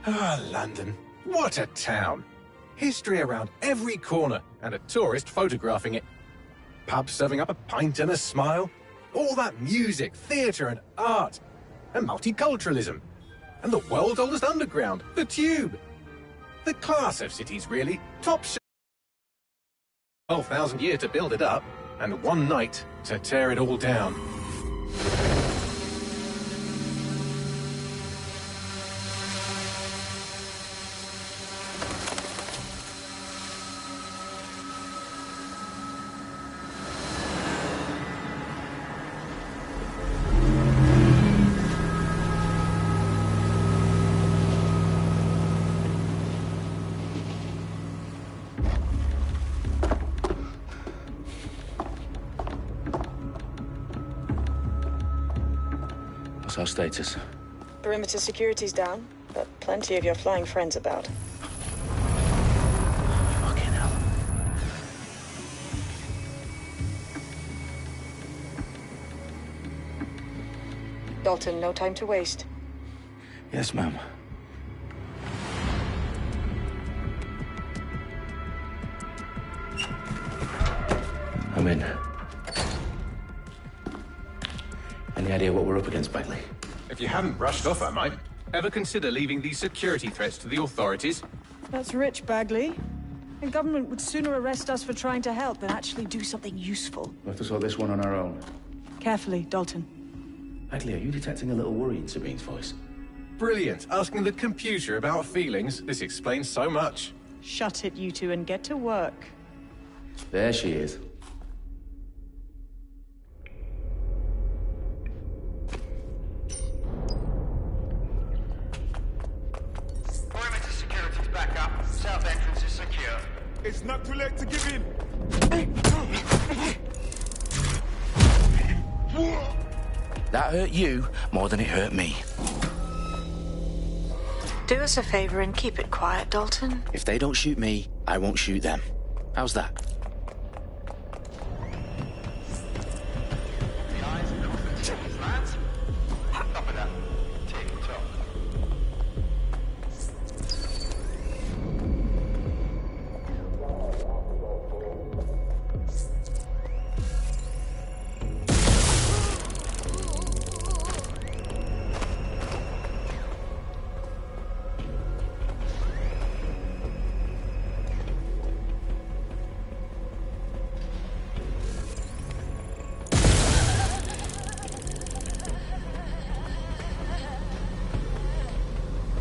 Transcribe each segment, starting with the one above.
Ah, London. What a town. History around every corner, and a tourist photographing it. Pubs serving up a pint and a smile. All that music, theatre and art. And multiculturalism. And the world's oldest underground, the Tube. The class of cities, really. Top 12,000 years to build it up, and one night to tear it all down. What's our status? Perimeter security's down, but plenty of your flying friends about. Fucking hell. Dalton, no time to waste. Yes, ma'am. I'm in. Any idea what we're up against, Bagley? If you hadn't brushed off, I might. Ever consider leaving these security threats to the authorities? That's rich, Bagley. The government would sooner arrest us for trying to help than actually do something useful. We'll have to sort this one on our own. Carefully, Dalton. Bagley, are you detecting a little worry in Sabine's voice? Brilliant. Asking the computer about feelings. This explains so much. Shut it, you two, and get to work. There she is. Perimeter security's back up. South entrance is secure. It's not too late to give in. That hurt you more than it hurt me. Do us a favor and keep it quiet, Dalton. If they don't shoot me, I won't shoot them. How's that? The eyes across the T's, lads. Top of that. Tick-tock.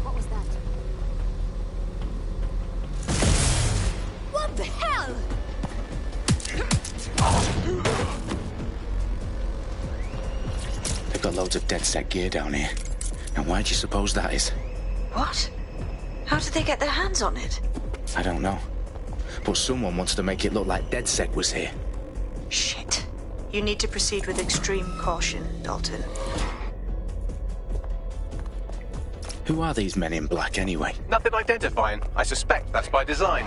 What was that? What the hell? They've got loads of DedSec gear down here. Now why do you suppose that is? What? How did they get their hands on it? I don't know. But someone wants to make it look like DedSec was here. Shit. You need to proceed with extreme caution, Dalton. Who are these men in black anyway? Nothing identifying. I suspect that's by design.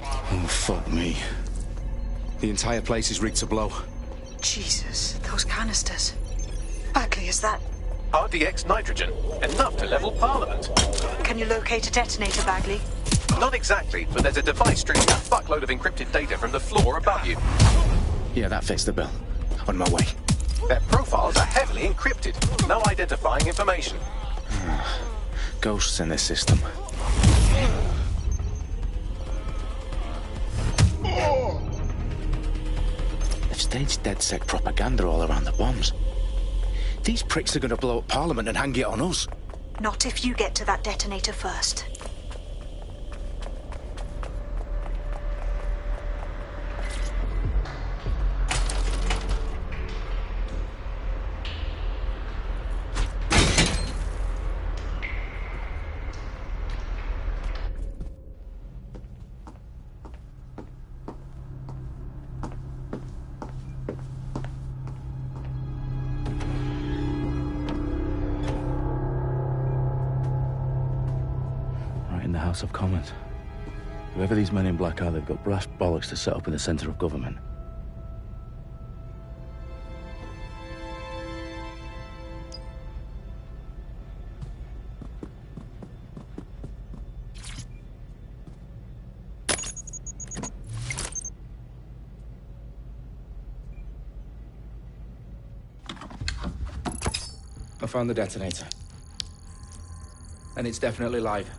Oh, fuck me. The entire place is rigged to blow. Jesus, those canisters. Bagley, is that... RDX nitrogen. Enough to level Parliament. Can you locate a detonator, Bagley? Not exactly, but there's a device streaming a fuckload of encrypted data from the floor above you. Yeah, that fits the bill. On my way. Their profiles are heavily encrypted. No identifying information. Ghosts in this system. They've staged DedSec propaganda all around the bombs. These pricks are going to blow up Parliament and hang it on us. Not if you get to that detonator first. Right in the House of Commons. Whoever these men in black are, they've got brass bollocks to set up in the centre of government. I found the detonator. And it's definitely live.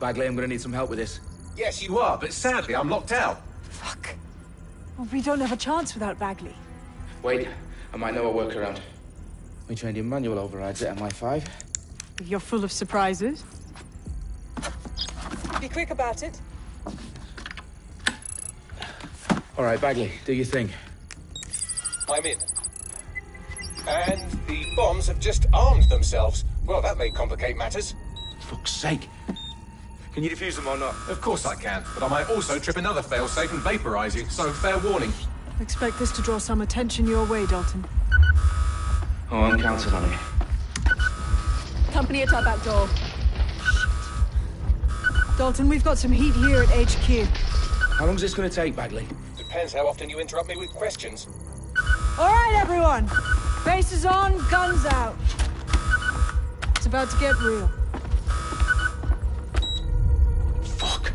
Bagley, I'm gonna need some help with this. Yes, you are, but sadly, I'm locked out. Fuck. Well, we don't have a chance without Bagley. Wait, I might know a workaround. We trained in manual overrides at MI5. You're full of surprises. Be quick about it. All right, Bagley, do your thing. I'm in. And the bombs have just armed themselves. Well, that may complicate matters. Fuck's sake. Can you defuse them or not? Of course I can, but I might also trip another failsafe and vaporize you, so fair warning. Expect this to draw some attention your way, Dalton. Oh, I'm counting on it. Company at our back door. Dalton, we've got some heat here at HQ. How long's this gonna take, Bagley? Depends how often you interrupt me with questions. All right, everyone. Faces on, guns out. It's about to get real. Fuck.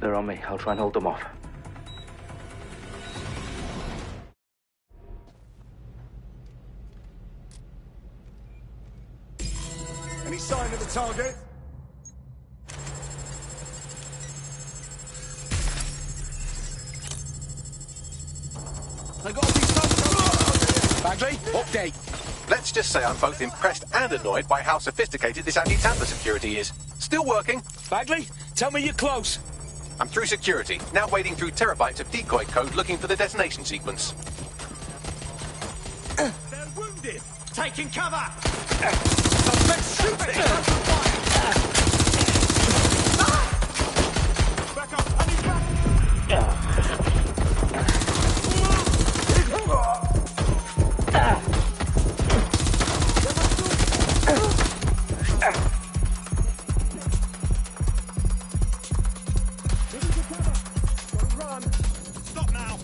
They're on me. I'll try and hold them off. Any sign of the target? I got to be some... Bagley, update. Let's just say I'm both impressed and annoyed by how sophisticated this anti-tamper security is. Still working. Bagley, tell me you're close. I'm through security, now wading through terabytes of decoy code looking for the detonation sequence. They're wounded! Taking cover! Suspect shooting! Back up! I need back! Stop now!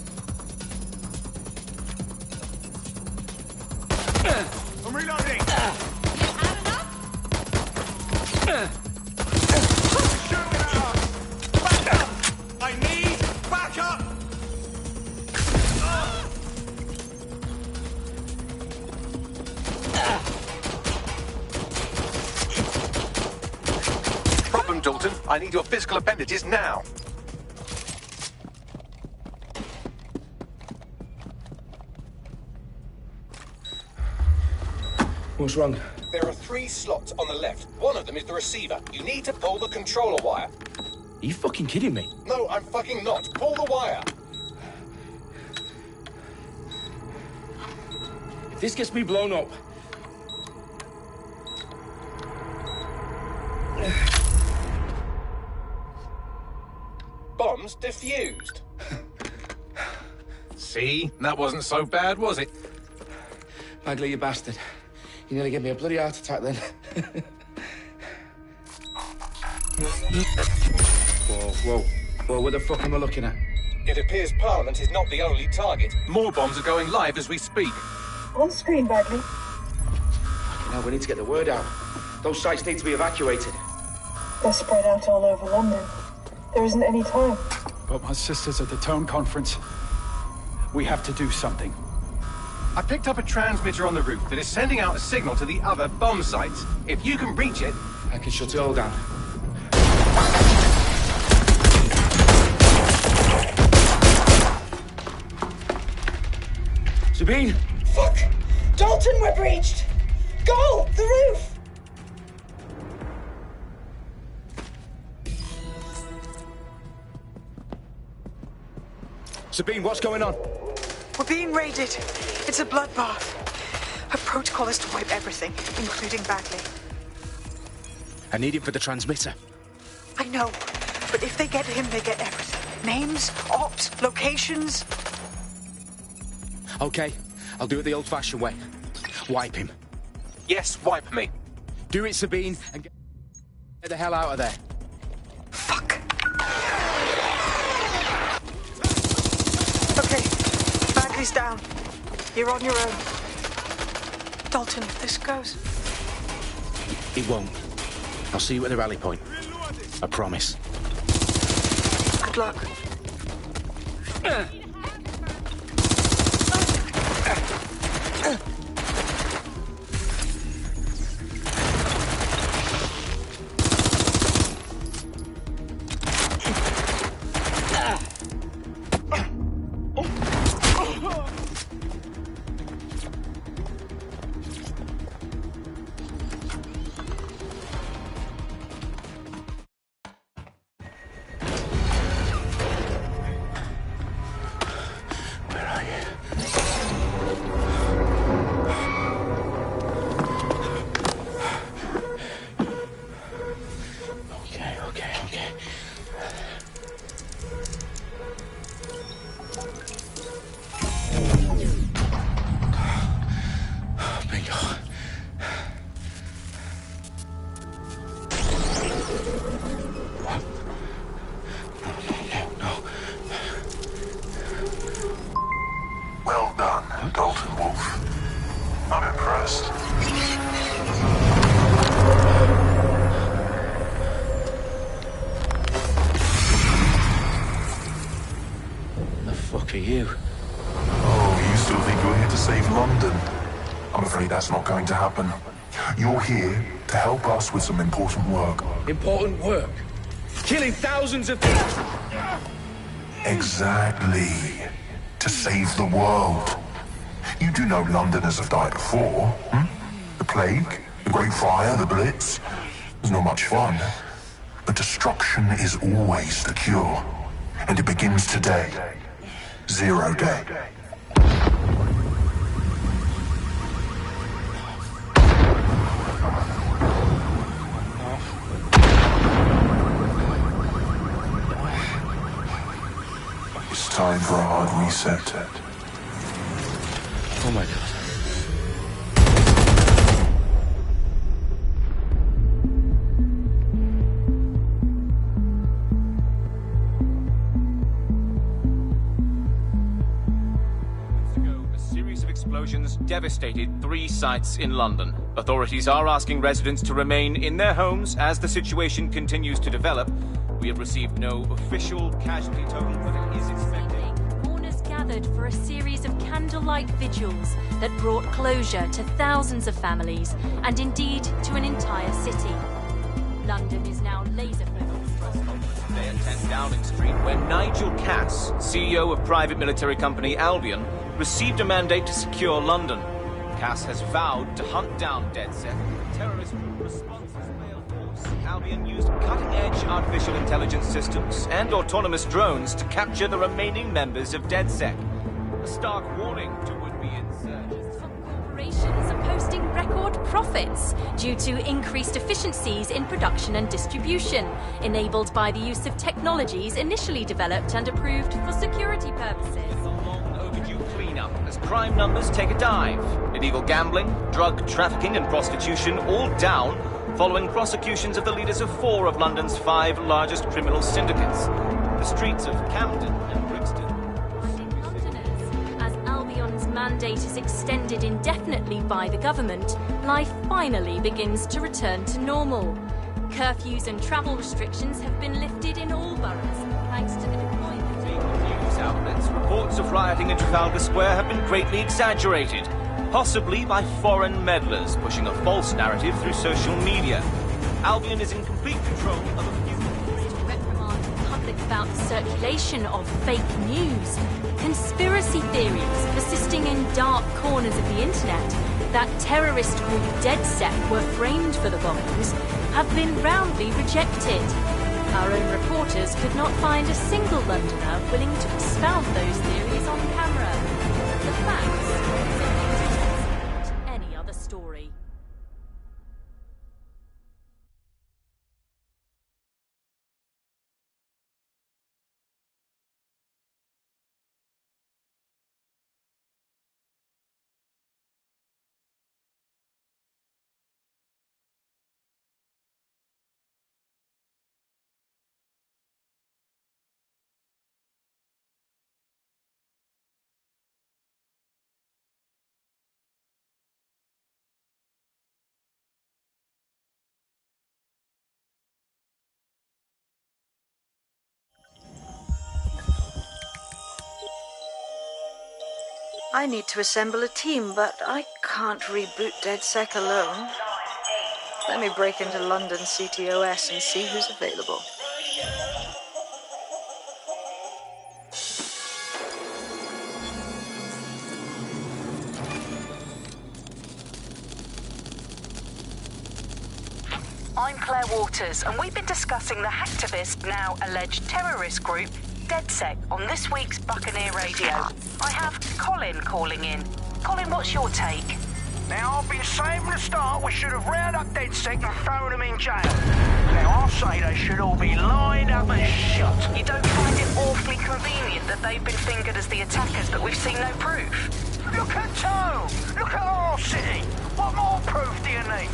I'm reloading! Shooting at us! Back up! I need backup! Problem, Dalton. I need your physical appendages now. What's wrong? There are 3 slots on the left. One of them is the receiver. You need to pull the controller wire. Are you fucking kidding me? No, I'm fucking not. Pull the wire. If this gets me blown up... Bombs defused. See? That wasn't so bad, was it? Bagley, you bastard. You nearly gave me a bloody heart attack then. Whoa, what the fuck am I looking at? It appears Parliament is not the only target. More bombs are going live as we speak. On screen, Bagley. Now we need to get the word out. Those sites need to be evacuated. They're spread out all over London. There isn't any time. But my sister's at the Tone Conference. We have to do something. I picked up a transmitter on the roof that is sending out a signal to the other bomb sites. If you can reach it... I can shut it all down. Sabine! Fuck! Dalton, we're breached! Go! The roof! Sabine, what's going on? We're being raided. It's a bloodbath. Her protocol is to wipe everything, including Bagley. I need him for the transmitter. I know, but if they get him, they get everything. Names, ops, locations. Okay, I'll do it the old-fashioned way. Wipe him. Yes, wipe me. Do it, Sabine, and get the hell out of there. Fuck. Okay, Bagley's down. You're on your own. Dalton, if this goes... It won't. I'll see you at the rally point. I promise. Good luck. Well done, Dalton Wolf. I'm impressed. The fuck are you? Oh, you still think you're here to save London? I'm afraid that's not going to happen. You're here to help us with some important work. Important work? Killing thousands of people? Exactly. To save the world. You do know Londoners have died before, hmm? The Plague, the Great Fire, the Blitz. It's not much fun. But destruction is always the cure. And it begins today. Zero Day. It's time for a hard reset. Oh my god. A series of explosions devastated 3 sites in London. Authorities are asking residents to remain in their homes as the situation continues to develop. We have received no official casualty total, but it is expected. Mourners gathered for a series of candlelight vigils that brought closure to thousands of families and indeed to an entire city. London is now laser-focused. Today at 10 Downing Street, when Nigel Cass, CEO of private military company Albion, received a mandate to secure London. Cass has vowed to hunt down DedSec. Terrorist responses failed force. Albion used cutting-edge artificial intelligence systems and autonomous drones to capture the remaining members of DedSec. A stark warning to would-be insurgents. Corporations are posting record profits due to increased efficiencies in production and distribution, enabled by the use of technologies initially developed and approved for security purposes. Overdue cleanup as crime numbers take a dive. Illegal gambling, drug trafficking and prostitution all down following prosecutions of the leaders of 4 of London's 5 largest criminal syndicates. The streets of Camden and Brixton. As Albion's mandate is extended indefinitely by the government, life finally begins to return to normal. Curfews and travel restrictions have been lifted in all boroughs, thanks to the deployment of news outlets. Reports of rioting in Trafalgar Square have been greatly exaggerated, possibly by foreign meddlers pushing a false narrative through social media. Albion is in complete control of a few... to reprimand the public about the circulation of fake news. Conspiracy theories persisting in dark corners of the internet that terrorist group DedSec were framed for the bombings have been roundly rejected. Our own reporters could not find a single Londoner willing to expound those theories on camera. The facts, any other story. I need to assemble a team, but I can't reboot DedSec alone. Let me break into London CTOS and see who's available. I'm Claire Waters, and we've been discussing the hacktivist, now alleged terrorist group, DedSec, on this week's Buccaneer Radio. I have Colin calling in. Colin, what's your take? Now, I've been saying from the start we should have rounded up DedSec and thrown them in jail. Now, I'll say they should all be lined up and shot. You don't find it awfully convenient that they've been fingered as the attackers, but we've seen no proof? Look at Tone! Look at our city! What more proof do you need?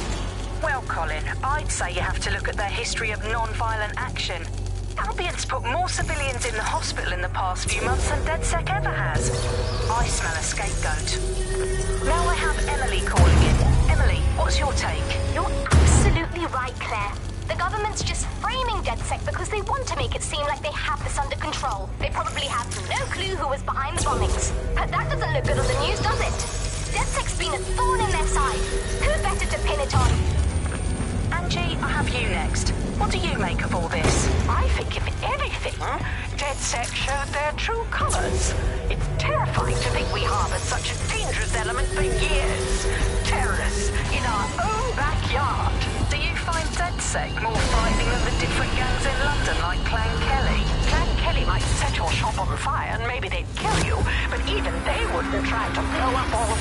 Well, Colin, I'd say you have to look at their history of non-violent action. Albion's put more civilians in the hospital in the past few months than DedSec ever has. I smell a scapegoat. Now I have Emily calling in. Emily, what's your take? You're absolutely right, Claire. The government's just framing DedSec because they want to make it seem like they have this under control. They probably have no clue who was behind the bombings. But that doesn't look good on the news, does it? DedSec's been a thorn in their side. Who better to pin it on? Angie, I have you next. What do you make of all this? I think, if anything, DedSec showed their true colors. It's terrifying to think we harbored such a dangerous element for years. Terrorists in our own backyard. Do you find DedSec more frightening than the different gangs in London, like Clan Kelly? Clan Kelly might set your shop on fire and maybe they'd kill you, but even they wouldn't try to blow up all...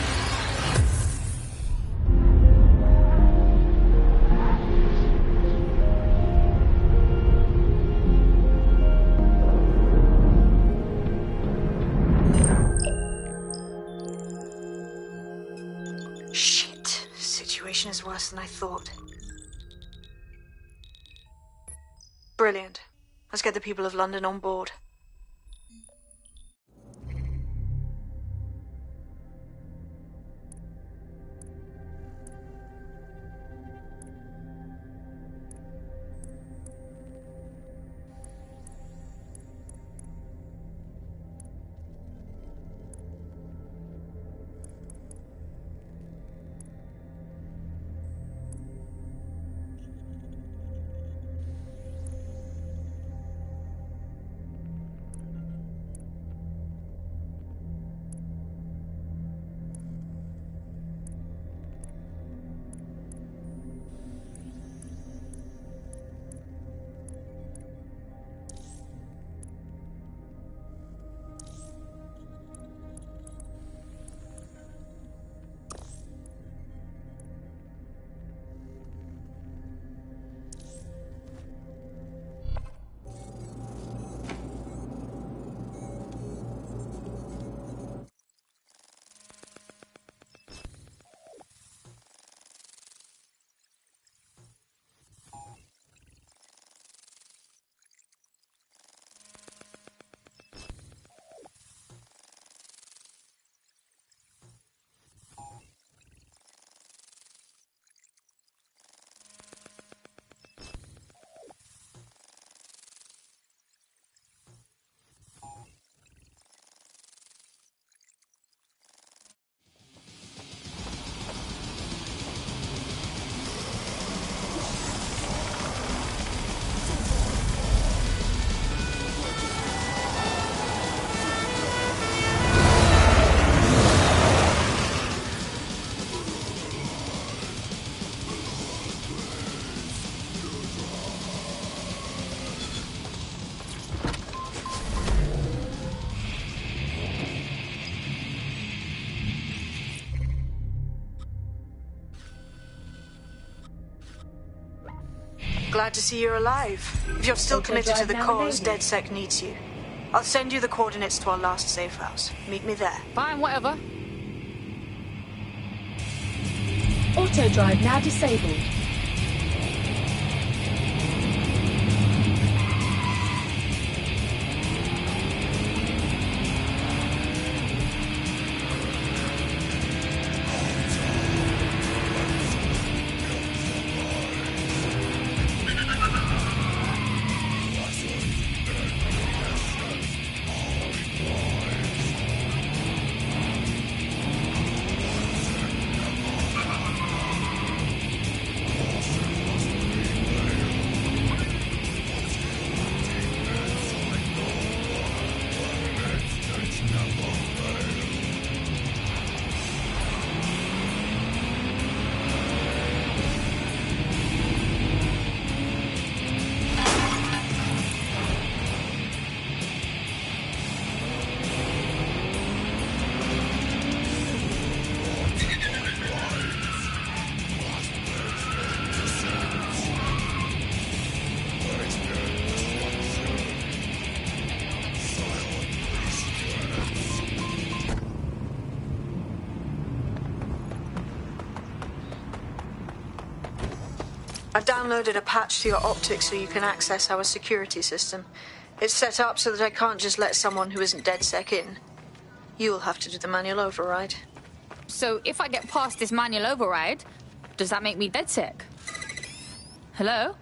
Is worse than I thought. Brilliant. Let's get the people of London on board. Glad to see you're alive. If you're still committed to the cause, DedSec needs you. I'll send you the coordinates to our last safe house. Meet me there. Fine, whatever. Auto drive now disabled. I've downloaded a patch to your optics so you can access our security system. It's set up so that I can't just let someone who isn't DedSec in. You'll have to do the manual override. So if I get past this manual override, does that make me DedSec? Hello?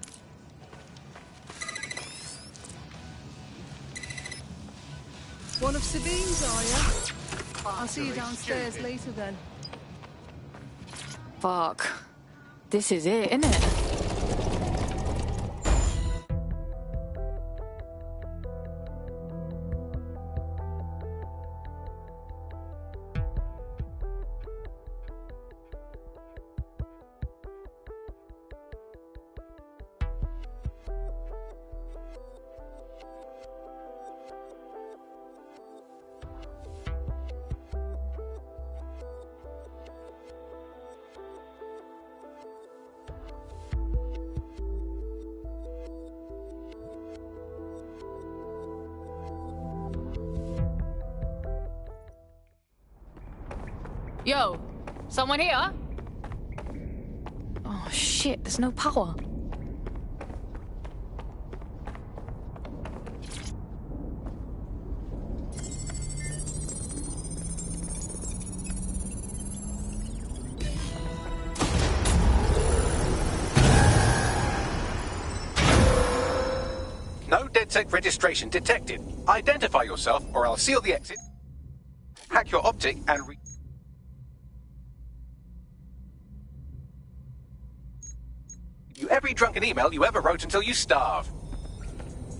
One of Sabine's, are you? I'll see you downstairs later then. Fuck. This is it, isn't it? Yo, someone here? Oh shit, there's no power. No DedSec registration detected. Identify yourself or I'll seal the exit, hack your optic and every drunken email you ever wrote until you starve.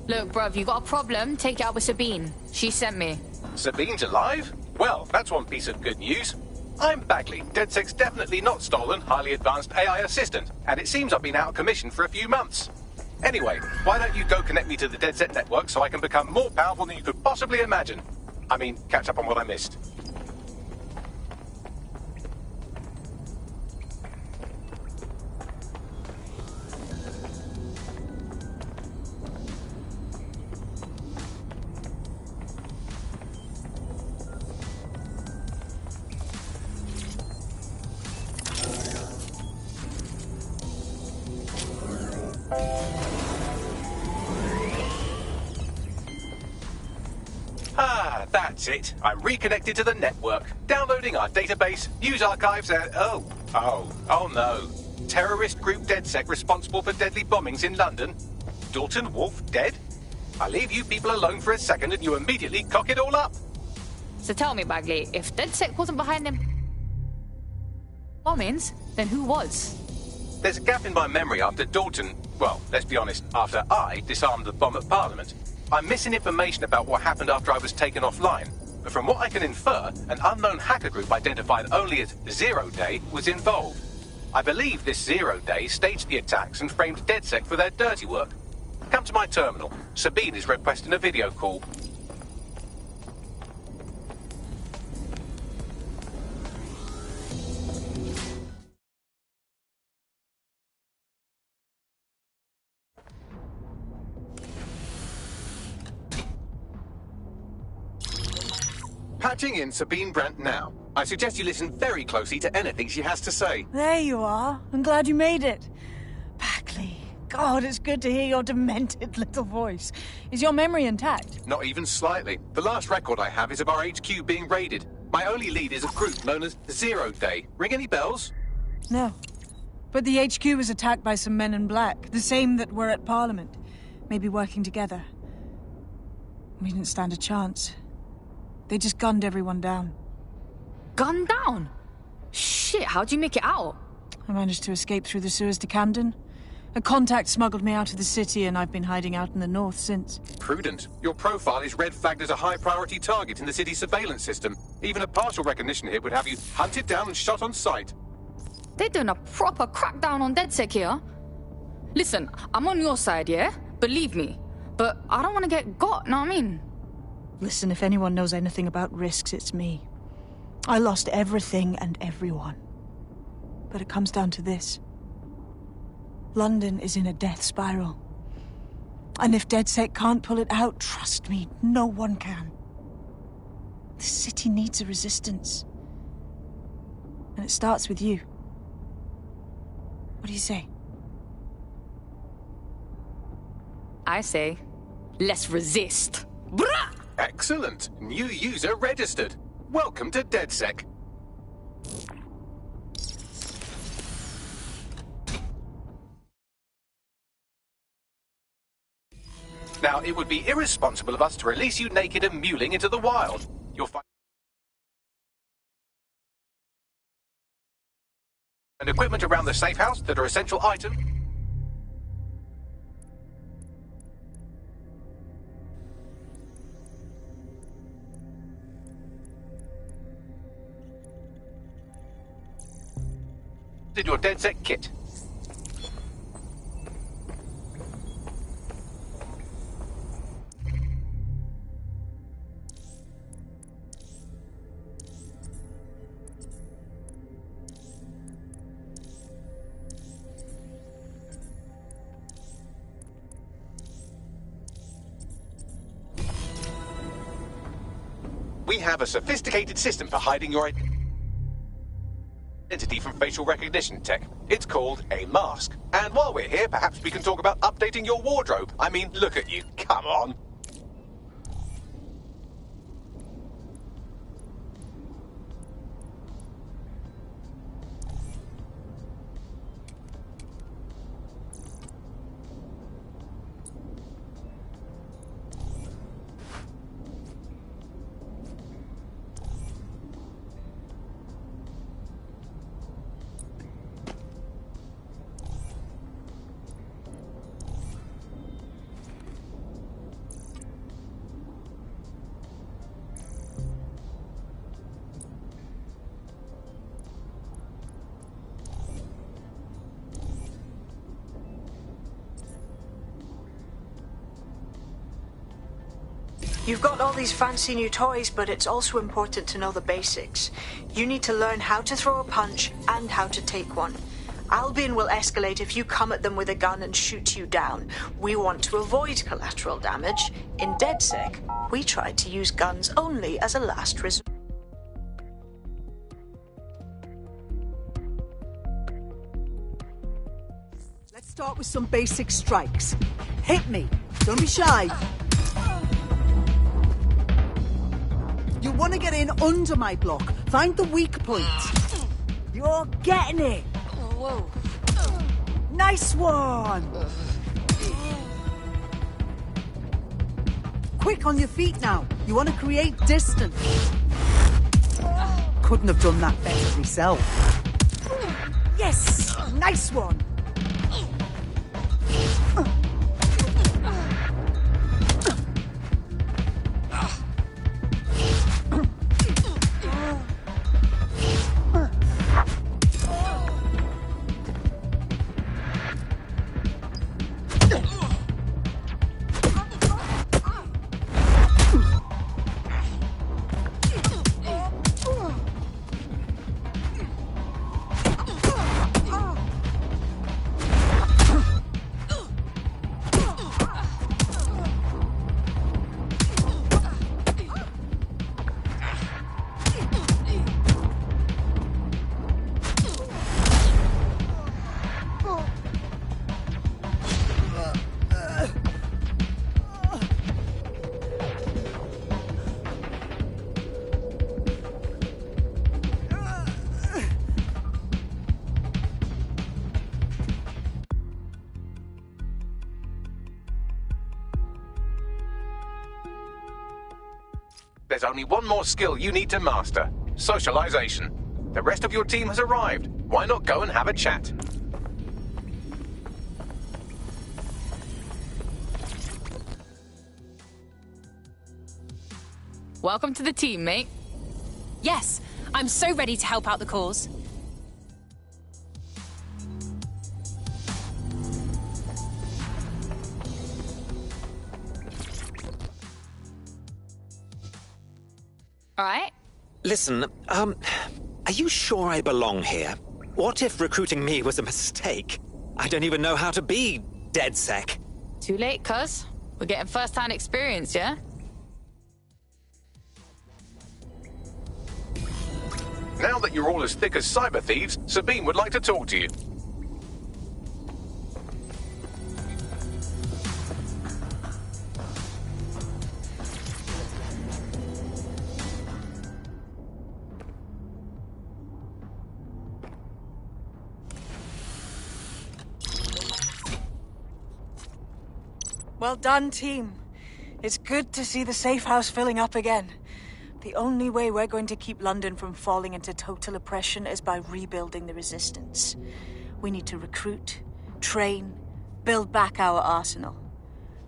Look, bruv, you got a problem? Take it out with Sabine. She sent me. Sabine's alive? Well, that's one piece of good news. I'm Bagley, DedSec's definitely not stolen, highly advanced AI assistant, and it seems I've been out of commission for a few months. Anyway, why don't you go connect me to the DedSec network so I can become more powerful than you could possibly imagine? I mean, catch up on what I missed. Ah, that's it. I'm reconnected to the network. Downloading our database, news archives, and... Oh no. Terrorist group DedSec responsible for deadly bombings in London? Dalton Wolf dead? I leave you people alone for a second and you immediately cock it all up. So tell me, Bagley, if DedSec wasn't behind them bombings, then who was? There's a gap in my memory after Dalton... Well, let's be honest, after I disarmed the bomb at Parliament. I'm missing information about what happened after I was taken offline, but from what I can infer, an unknown hacker group identified only as Zero Day was involved. I believe this Zero Day staged the attacks and framed DedSec for their dirty work. Come to my terminal. Sabine is requesting a video call. Patching in Sabine Brandt now. I suggest you listen very closely to anything she has to say. There you are. I'm glad you made it. Bagley. God, it's good to hear your demented little voice. Is your memory intact? Not even slightly. The last record I have is of our HQ being raided. My only lead is a group known as Zero Day. Ring any bells? No. But the HQ was attacked by some men in black, the same that were at Parliament. Maybe working together. We didn't stand a chance. They just gunned everyone down. Gunned down? Shit, how'd you make it out? I managed to escape through the sewers to Camden. A contact smuggled me out of the city and I've been hiding out in the north since. Prudent. Your profile is red flagged as a high-priority target in the city's surveillance system. Even a partial recognition hit would have you hunted down and shot on sight. They're doing a proper crackdown on DedSec here. Listen, I'm on your side, yeah? Believe me. But I don't want to get got, know what I mean? Listen, if anyone knows anything about risks, it's me. I lost everything and everyone. But it comes down to this. London is in a death spiral. And if DedSec can't pull it out, trust me, no one can. The city needs a resistance. And it starts with you. What do you say? I say, let's resist. Brah! Excellent. New user registered. Welcome to DedSec. Now, it would be irresponsible of us to release you naked and mewling into the wild. You'll find equipment around the safe house that are essential items. Did your DedSec kit. We have a sophisticated system for hiding your identity from facial recognition tech. It's called a mask. And while we're here, perhaps we can talk about updating your wardrobe. I mean, look at you. Come on. You've got all these fancy new toys, but it's also important to know the basics. You need to learn how to throw a punch and how to take one. Albion will escalate if you come at them with a gun and shoot you down. We want to avoid collateral damage. In DedSec, we try to use guns only as a last resort. Let's start with some basic strikes. Hit me. Don't be shy. You want to get in under my block. Find the weak point. You're getting it. Whoa. Nice one. Quick on your feet now. You want to create distance. Couldn't have done that better myself. Yes. Nice one. There's only one more skill you need to master. Socialization. The rest of your team has arrived. Why not go and have a chat? Welcome to the team, mate. Yes, I'm so ready to help out the cause. All right. Listen, are you sure I belong here? What if recruiting me was a mistake? I don't even know how to be DedSec. Too late, cuz. We're getting first-hand experience, yeah? Now that you're all as thick as cyber thieves, Sabine would like to talk to you. Well done, team. It's good to see the safe house filling up again. The only way we're going to keep London from falling into total oppression is by rebuilding the resistance. We need to recruit, train, build back our arsenal.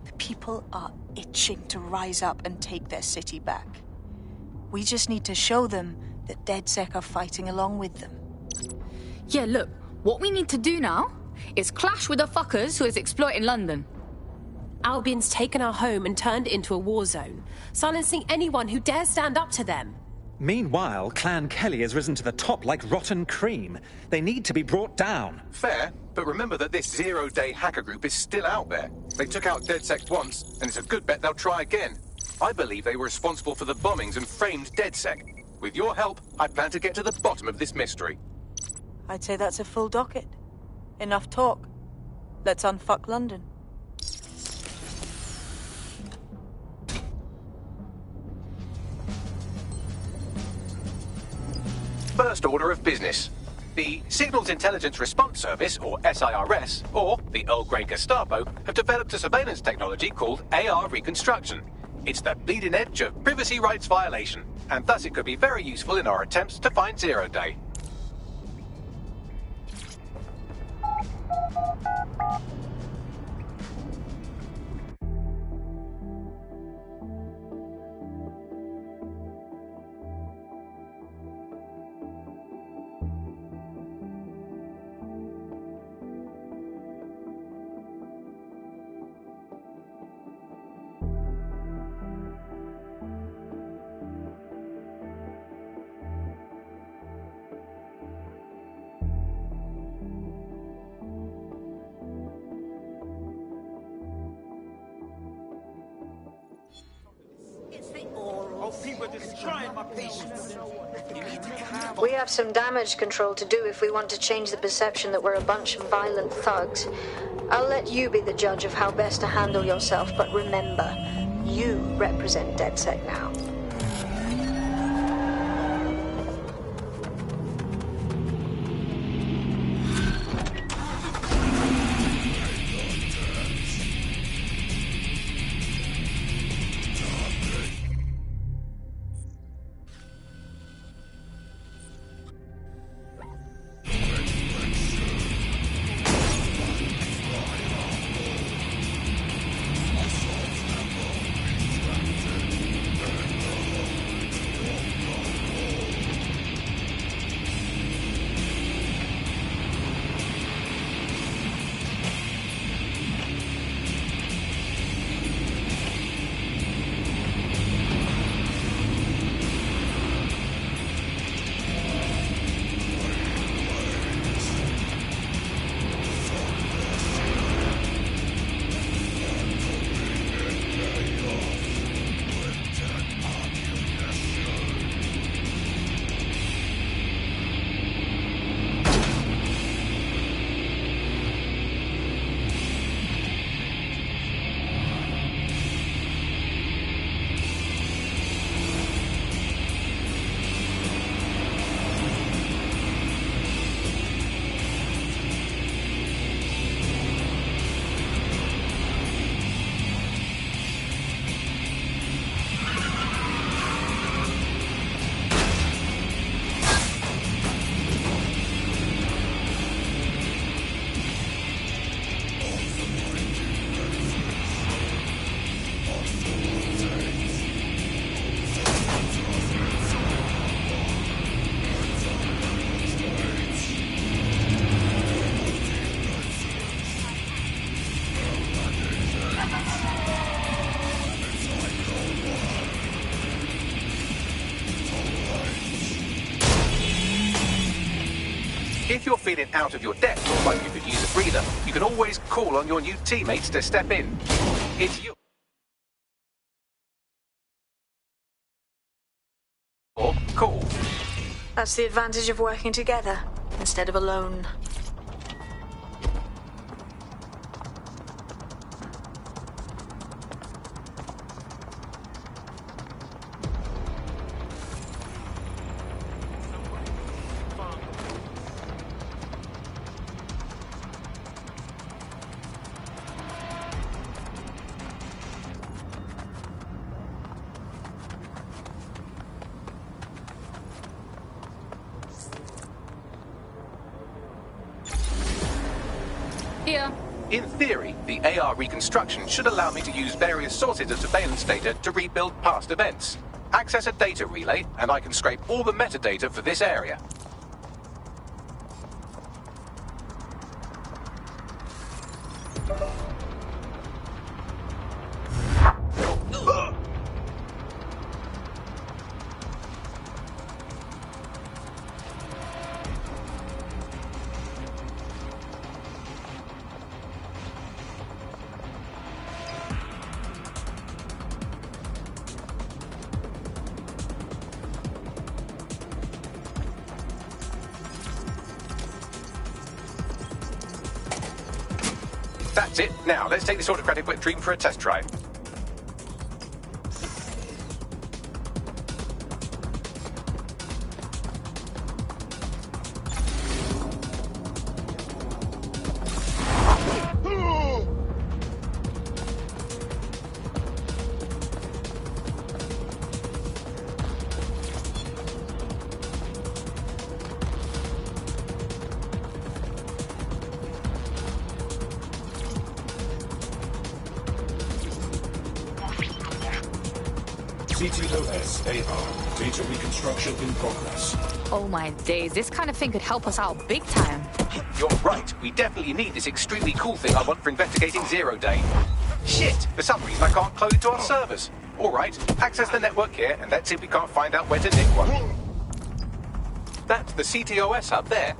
The people are itching to rise up and take their city back. We just need to show them that DedSec are fighting along with them. Yeah, look, what we need to do now is clash with the fuckers who is exploiting London. Albion's taken our home and turned it into a war zone, silencing anyone who dares stand up to them. Meanwhile, Clan Kelly has risen to the top like rotten cream. They need to be brought down. Fair, but remember that this zero-day hacker group is still out there. They took out DedSec once, and it's a good bet they'll try again. I believe they were responsible for the bombings and framed DedSec. With your help, I plan to get to the bottom of this mystery. I'd say that's a full docket. Enough talk. Let's unfuck London. First order of business. The Signals Intelligence Response Service, or SIRS, or the Earl Grey Gestapo, have developed a surveillance technology called AR Reconstruction. It's the bleeding edge of privacy rights violation, and thus it could be very useful in our attempts to find Zero Day. We have some damage control to do if we want to change the perception that we're a bunch of violent thugs. I'll let you be the judge of how best to handle yourself, but remember, you represent DedSec now. If you're feeling out of your depth or like you could use a breather, you can always call on your new teammates to step in. It's your call. That's the advantage of working together instead of alone. Here. In theory, the AR reconstruction should allow me to use various sources of surveillance data to rebuild past events. Access a data relay, and I can scrape all the metadata for this area. That's it. Now, let's take this autocratic wet dream for a test drive. CTOS AR. Data reconstruction in progress. Oh my days, this kind of thing could help us out big time. You're right. We definitely need this extremely cool thing I want for investigating Zero Day. Shit! For some reason I can't clone it to our servers. Alright, access the network here, and let's see if we can't find out where to nick one. That's the CTOS hub there.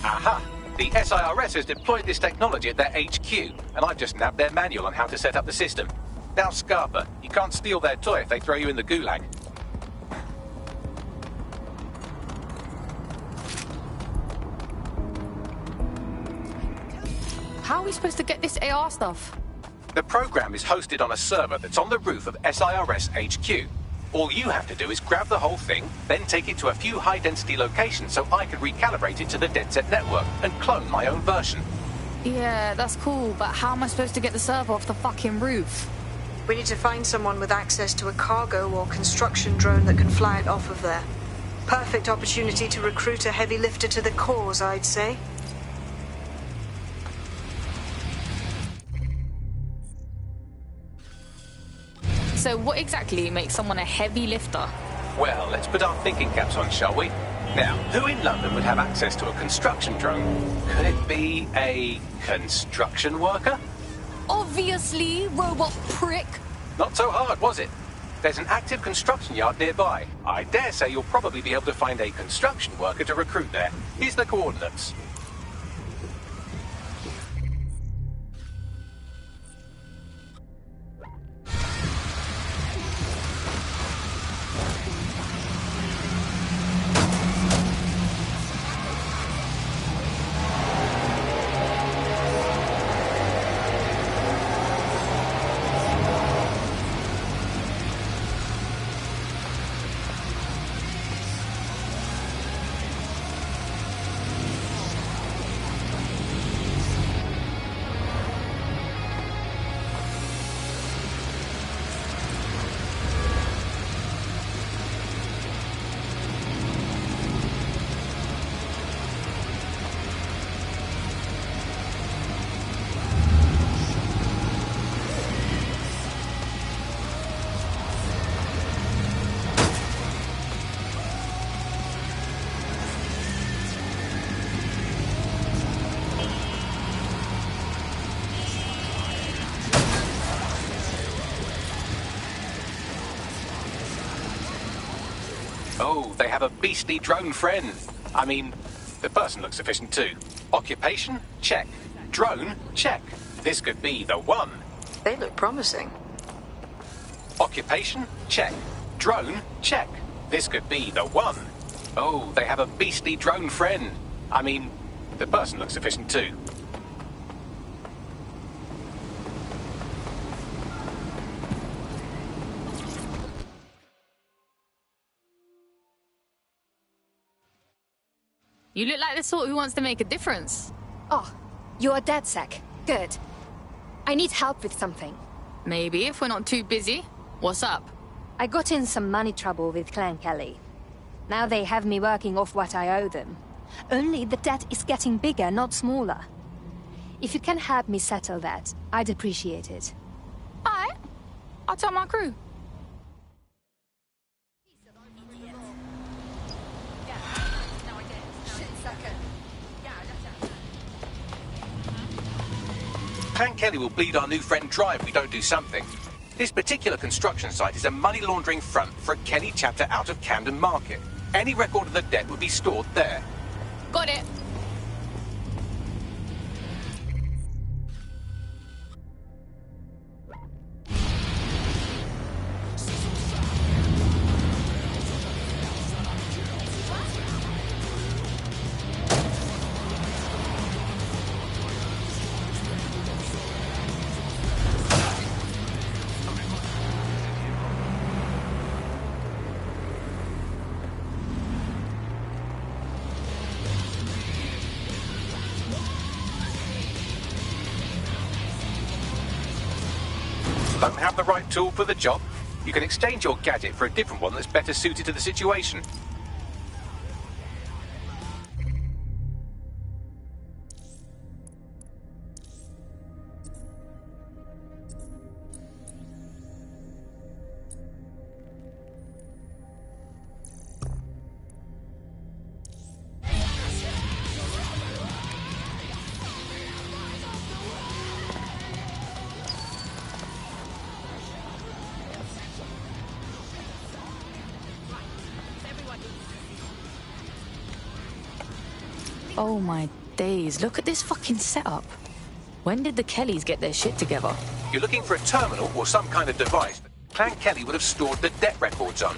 Aha! The SIRS has deployed this technology at their HQ, and I've just nabbed their manual on how to set up the system. Now, Scarpa, you can't steal their toy if they throw you in the gulag. How are we supposed to get this AR stuff? The program is hosted on a server that's on the roof of SIRS HQ. All you have to do is grab the whole thing, then take it to a few high-density locations so I can recalibrate it to the DedSec network and clone my own version. Yeah, that's cool, but how am I supposed to get the server off the fucking roof? We need to find someone with access to a cargo or construction drone that can fly it off of there. Perfect opportunity to recruit a heavy lifter to the cause, I'd say. So what exactly makes someone a heavy lifter? Well, let's put our thinking caps on, shall we? Now, who in London would have access to a construction drone? Could it be a construction worker? Obviously, robot prick. Not so hard, was it? There's an active construction yard nearby. I dare say you'll probably be able to find a construction worker to recruit there. Here's the coordinates. Oh, they have a beastly drone friend. I mean, the person looks sufficient too. Occupation? Check. Drone? Check. This could be the one. They look promising. Occupation? Check. Drone? Check. This could be the one. Oh, they have a beastly drone friend. I mean, the person looks sufficient too. You look like the sort who wants to make a difference. Oh, you're DedSec. Good. I need help with something. Maybe, if we're not too busy. What's up? I got in some money trouble with Clan Kelly. Now they have me working off what I owe them. Only the debt is getting bigger, not smaller. If you can help me settle that, I'd appreciate it. Alright. I'll tell my crew. Clan Kelly will bleed our new friend dry if we don't do something. This particular construction site is a money laundering front for a Kelly chapter out of Camden Market. Any record of the debt would be stored there. Got it. Don't have the right tool for the job? You can exchange your gadget for a different one that's better suited to the situation. Oh my days, look at this fucking setup. When did the Kellys get their shit together? You're looking for a terminal or some kind of device that Clan Kelly would have stored the debt records on.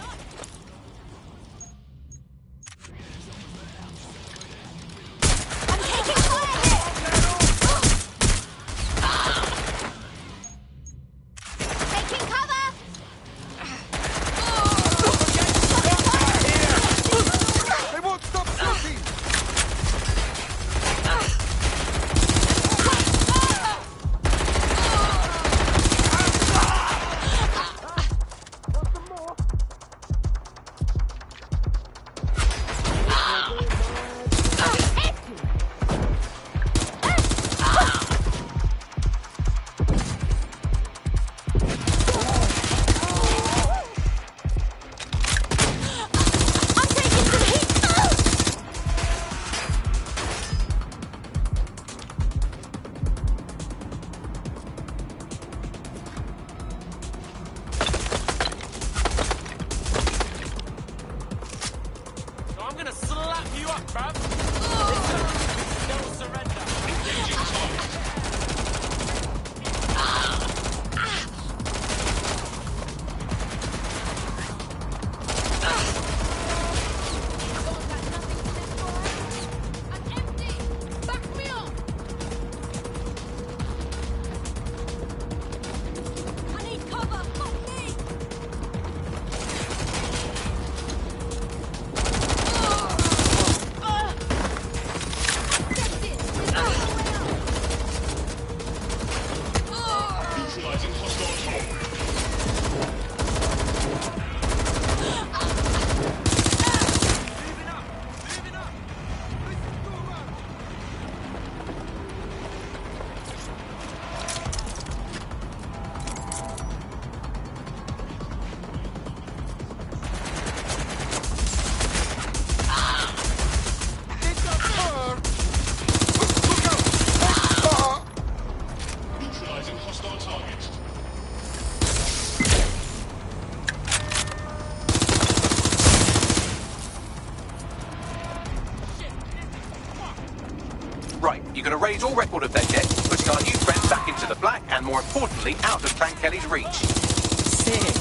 You can erase all record of their debt, putting our new friend back into the black and, more importantly, out of Clan Kelly's reach. Sick.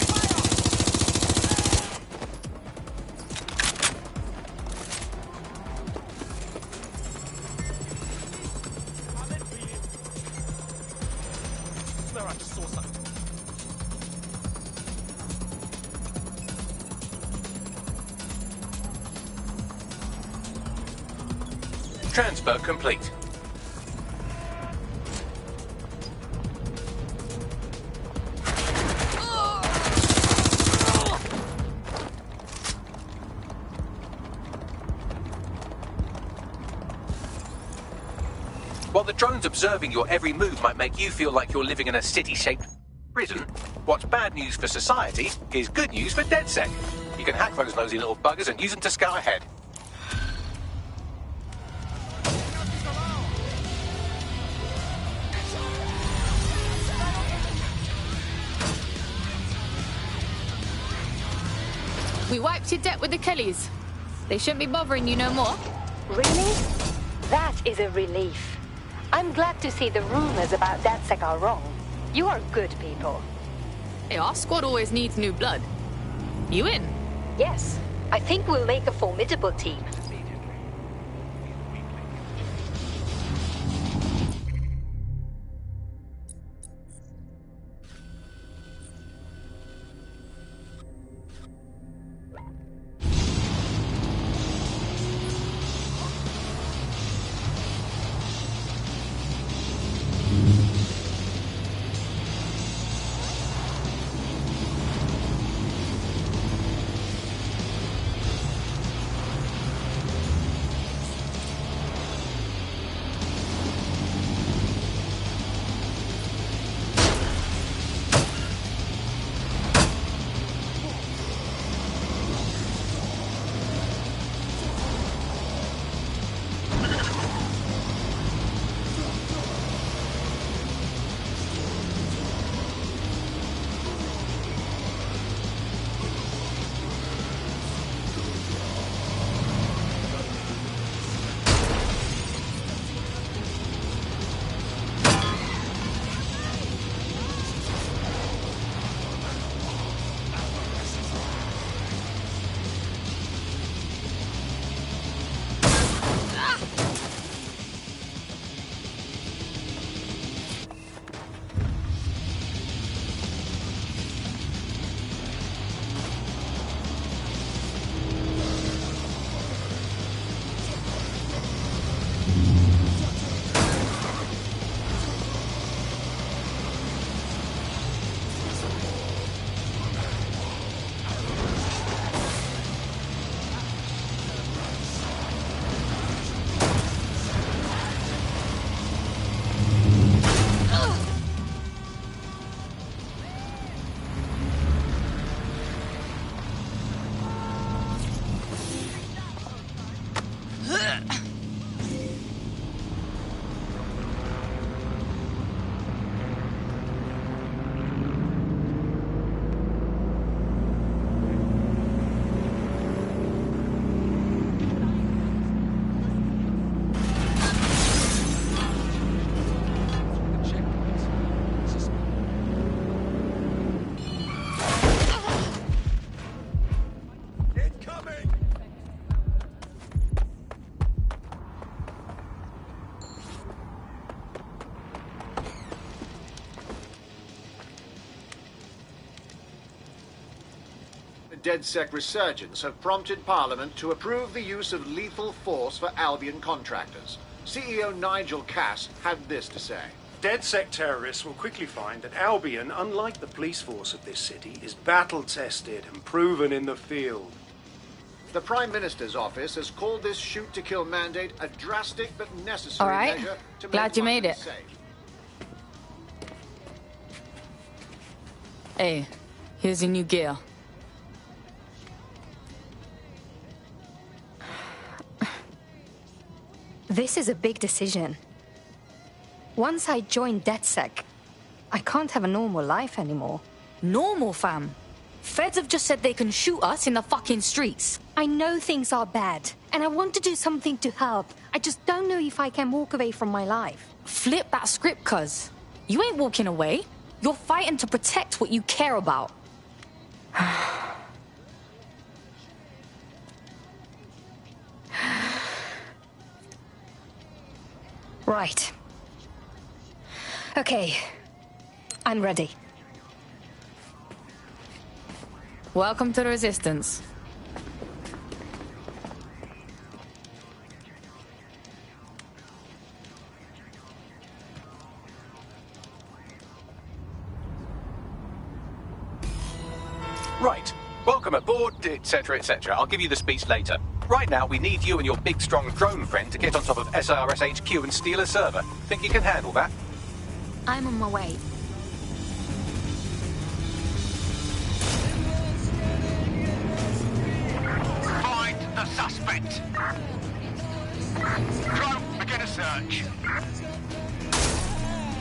Transfer complete. While the drones observing your every move might make you feel like you're living in a city-shaped prison, what's bad news for society is good news for DedSec. You can hack those nosy little buggers and use them to scout ahead. We wiped your debt with the Kellys. They shouldn't be bothering you no more. Really? That is a relief. I'm glad to see the rumors about DedSec are wrong. You are good people. Hey, our squad always needs new blood. You in? Yes. I think we'll make a formidable team. DedSec resurgence have prompted Parliament to approve the use of lethal force for Albion contractors. CEO Nigel Cass had this to say. DedSec terrorists will quickly find that Albion, unlike the police force of this city, is battle-tested and proven in the field. The Prime Minister's office has called this shoot-to-kill mandate a drastic but necessary measure to make Glad you made it. safe. Hey, here's your new gear. This is a big decision. Once I join DedSec, I can't have a normal life anymore. Normal, fam? Feds have just said they can shoot us in the fucking streets. I know things are bad, and I want to do something to help. I just don't know if I can walk away from my life. Flip that script, cuz. You ain't walking away. You're fighting to protect what you care about. Right. Okay. I'm ready. Welcome to the Resistance. Right. Welcome aboard, etc., etc. I'll give you the speech later. right now we need you and your big strong drone friend to get on top of SRS HQ and steal a server. Think you can handle that? I'm on my way. Find the suspect. Drone, begin a search.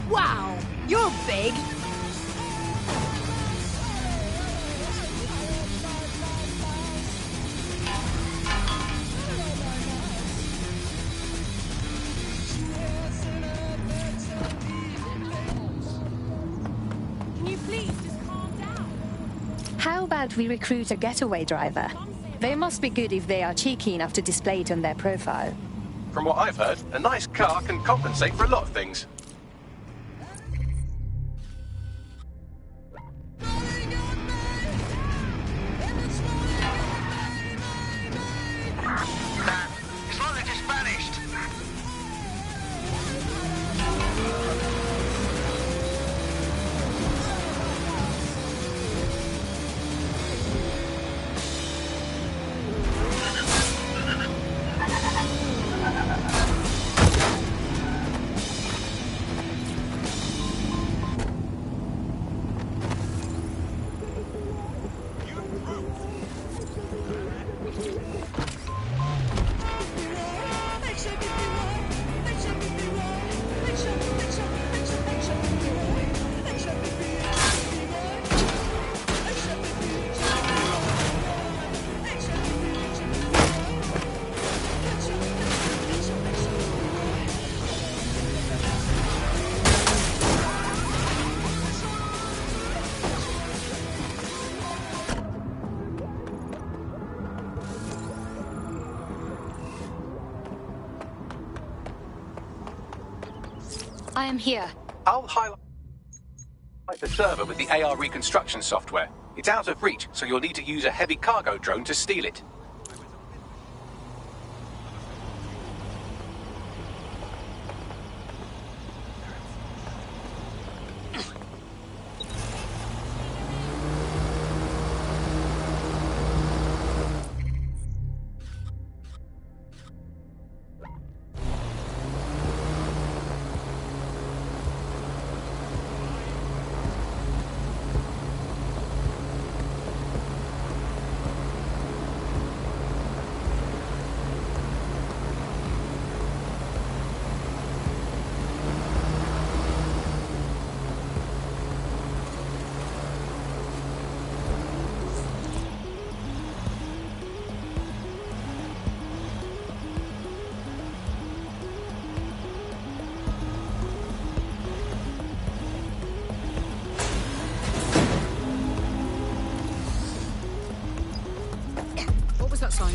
Wow, you're big. How about we recruit a getaway driver? They must be good if they are cheeky enough to display it on their profile. From what I've heard, a nice car can compensate for a lot of things. It's like they just vanished. I am here. I'll highlight the server with the AR reconstruction software. It's out of reach, so you'll need to use a heavy cargo drone to steal it. That sign.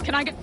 Can I get...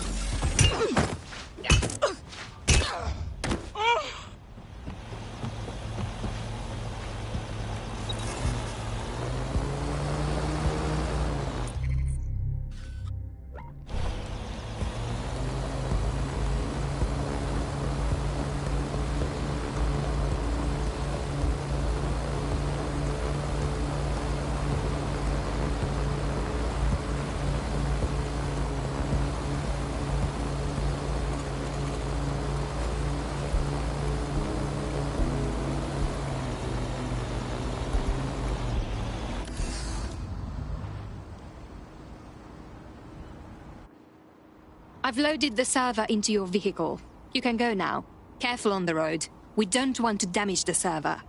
I've loaded the server into your vehicle. You can go now. Careful on the road. We don't want to damage the server.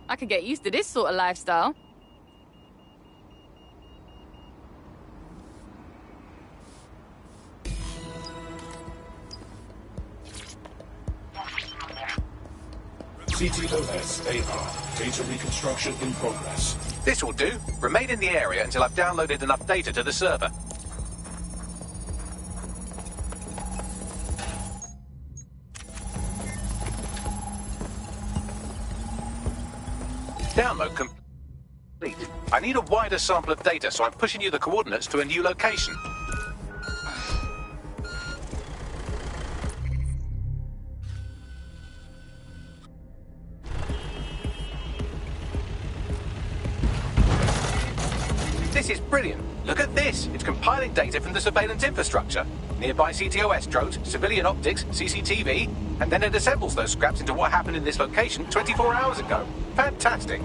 I could get used to this sort of lifestyle. CTOS-AR. Data reconstruction in progress. This will do. Remain in the area until I've downloaded enough data to the server. Download complete. I need a wider sample of data, so I'm pushing you the coordinates to a new location. This This is brilliant. Look at this. It's compiling data from the surveillance infrastructure. Nearby CTOS drones, civilian optics, CCTV, and then it assembles those scraps into what happened in this location 24 hours ago. Fantastic.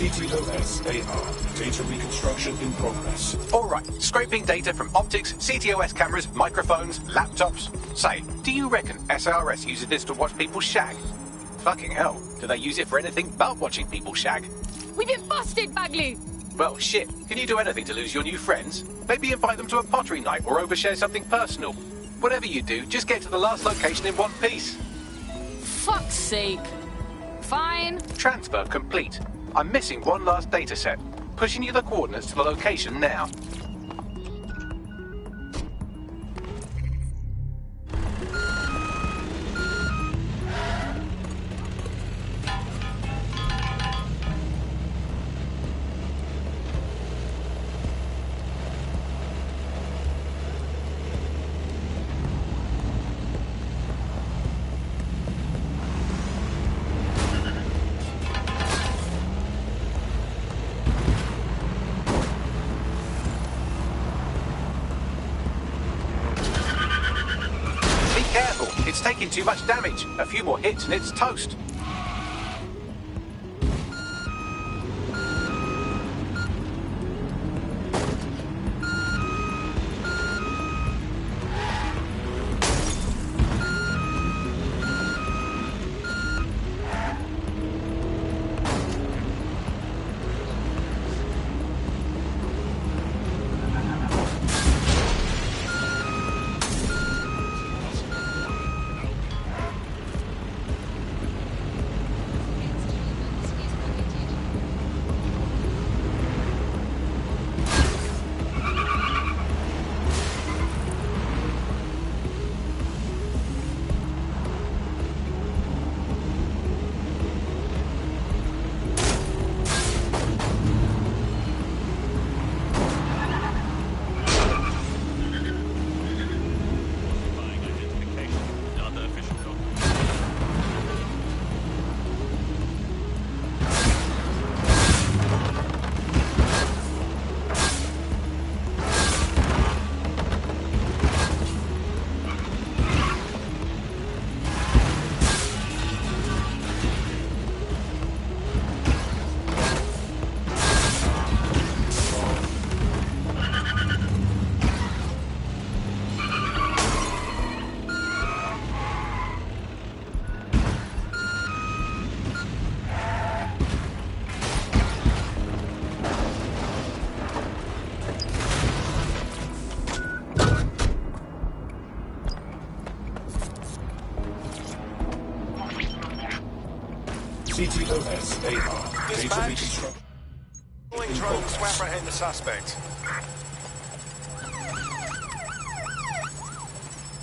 CTOS AR. Data reconstruction in progress. All right, scraping data from optics, CTOS cameras, microphones, laptops. Say, do you reckon SRS uses this to watch people shag? Fucking hell, do they use it for anything but watching people shag? We've been busted, Bagley! Well, shit, can you do anything to lose your new friends? Maybe invite them to a pottery night or overshare something personal. Whatever you do, just get to the last location in one piece. Fuck's sake. Fine. Transfer complete. I'm missing one last data set. Pushing you the coordinates to the location now. It's taking too much damage. A few more hits and it's toast. CTOS AR. Data Dispatch. reconstruction. Calling drones to apprehend the suspect.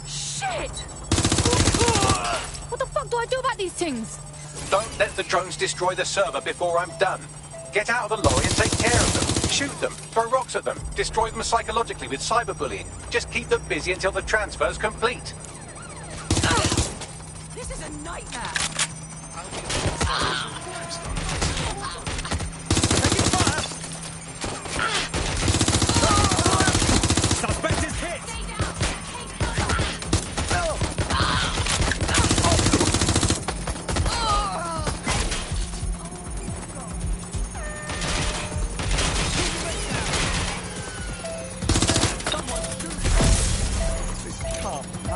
Shit! What the fuck do I do about these things? Don't let the drones destroy the server before I'm done. Get out of the lorry and take care of them. Shoot them, throw rocks at them, destroy them psychologically with cyberbullying. Just keep them busy until the transfer's complete. This is a nightmare. Suspect is hit!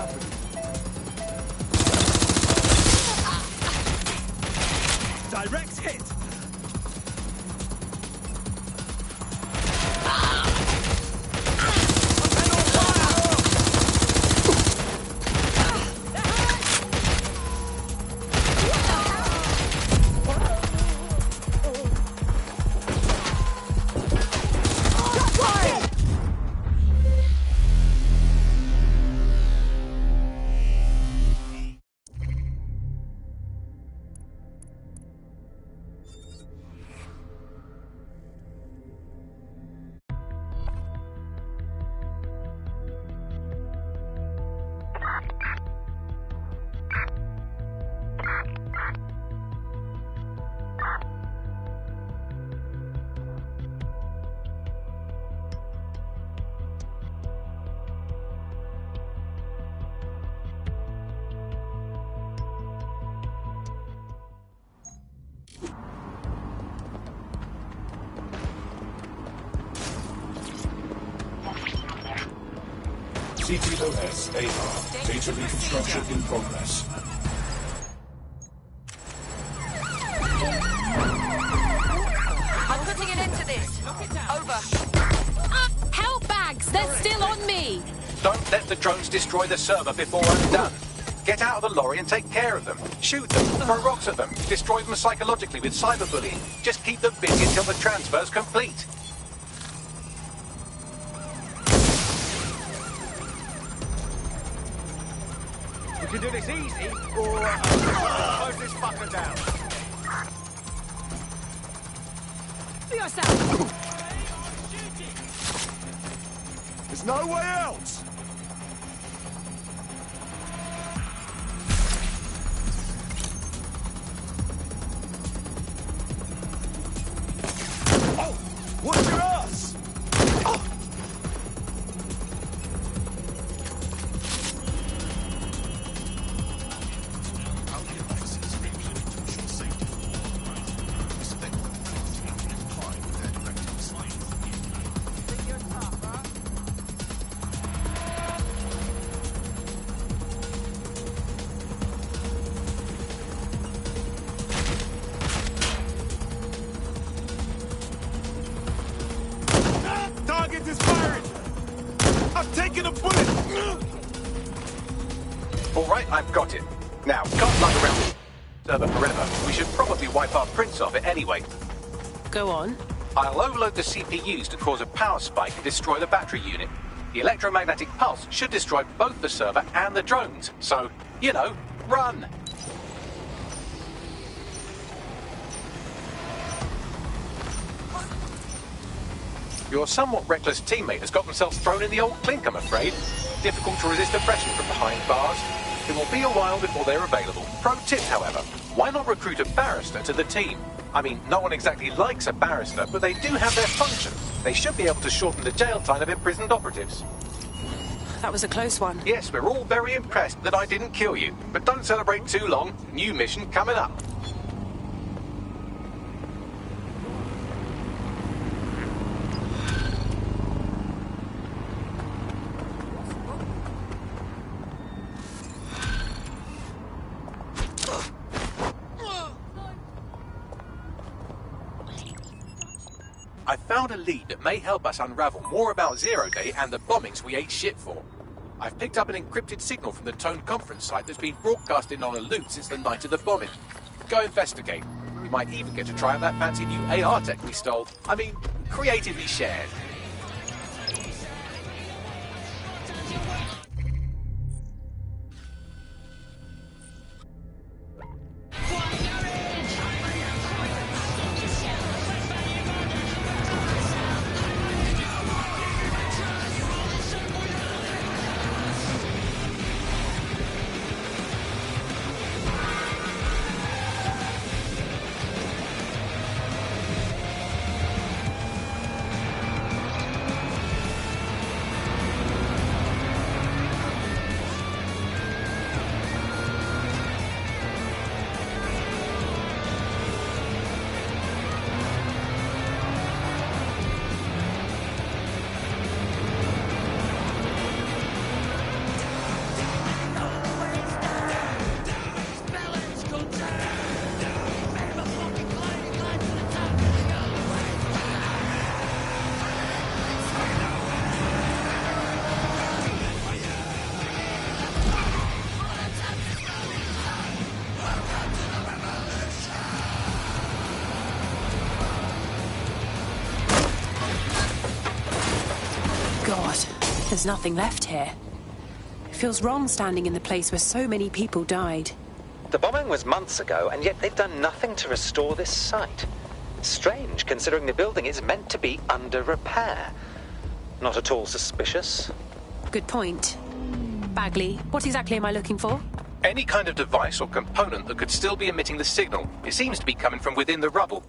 happening. Direct hit! CTOS AR. Data reconstruction in progress. I'm putting an end to this. Over. Help bags! They're still on me! Don't let the drones destroy the server before I'm done. Get out of the lorry and take care of them. Shoot them, throw rocks at them, destroy them psychologically with cyberbullying. Just keep them busy until the transfer's complete. We can do this easy, or close this fucker down. For yourself! There's no way else! Oh! Watch your ass! Oh! Target is firing! I've taken a bullet! All right, I've got it. Now, can't lug around the server forever. We should probably wipe our prints off it anyway. Go on. I'll overload the CPUs to cause a power spike and destroy the battery unit. The electromagnetic pulse should destroy both the server and the drones. So, you know, run! Your somewhat reckless teammate has got themselves thrown in the old clink, I'm afraid. Difficult to resist oppression from behind bars. It will be a while before they're available. Pro tip, however, why not recruit a barrister to the team? I mean, no one exactly likes a barrister, but they do have their function. They should be able to shorten the jail time of imprisoned operatives. That was a close one. Yes, we're all very impressed that I didn't kill you. But don't celebrate too long. New mission coming up. I found a lead that may help us unravel more about Zero Day and the bombings we ate shit for. I've picked up an encrypted signal from the Tone conference site that's been broadcasting on a loop since the night of the bombing. Go investigate. We might even get to try out that fancy new AR tech we stole. I mean, creatively shared. There's nothing left here. It feels wrong standing in the place where so many people died. The bombing was months ago, and yet they've done nothing to restore this site. Strange, considering the building is meant to be under repair. Not at all suspicious. Good point. Bagley, what exactly am I looking for? Any kind of device or component that could still be emitting the signal. It seems to be coming from within the rubble.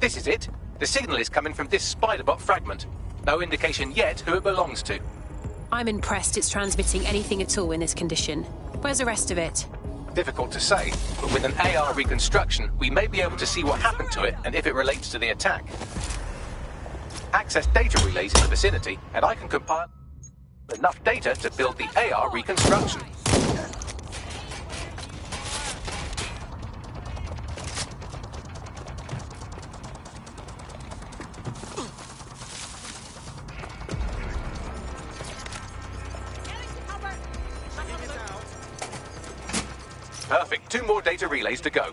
This is it. The signal is coming from this Spider-Bot fragment. No indication yet who it belongs to. I'm impressed it's transmitting anything at all in this condition. Where's the rest of it? Difficult to say, but with an AR reconstruction, we may be able to see what happened to it and if it relates to the attack. Access data relays in the vicinity, and I can compile enough data to build the AR reconstruction. Perfect. 2 more data relays to go.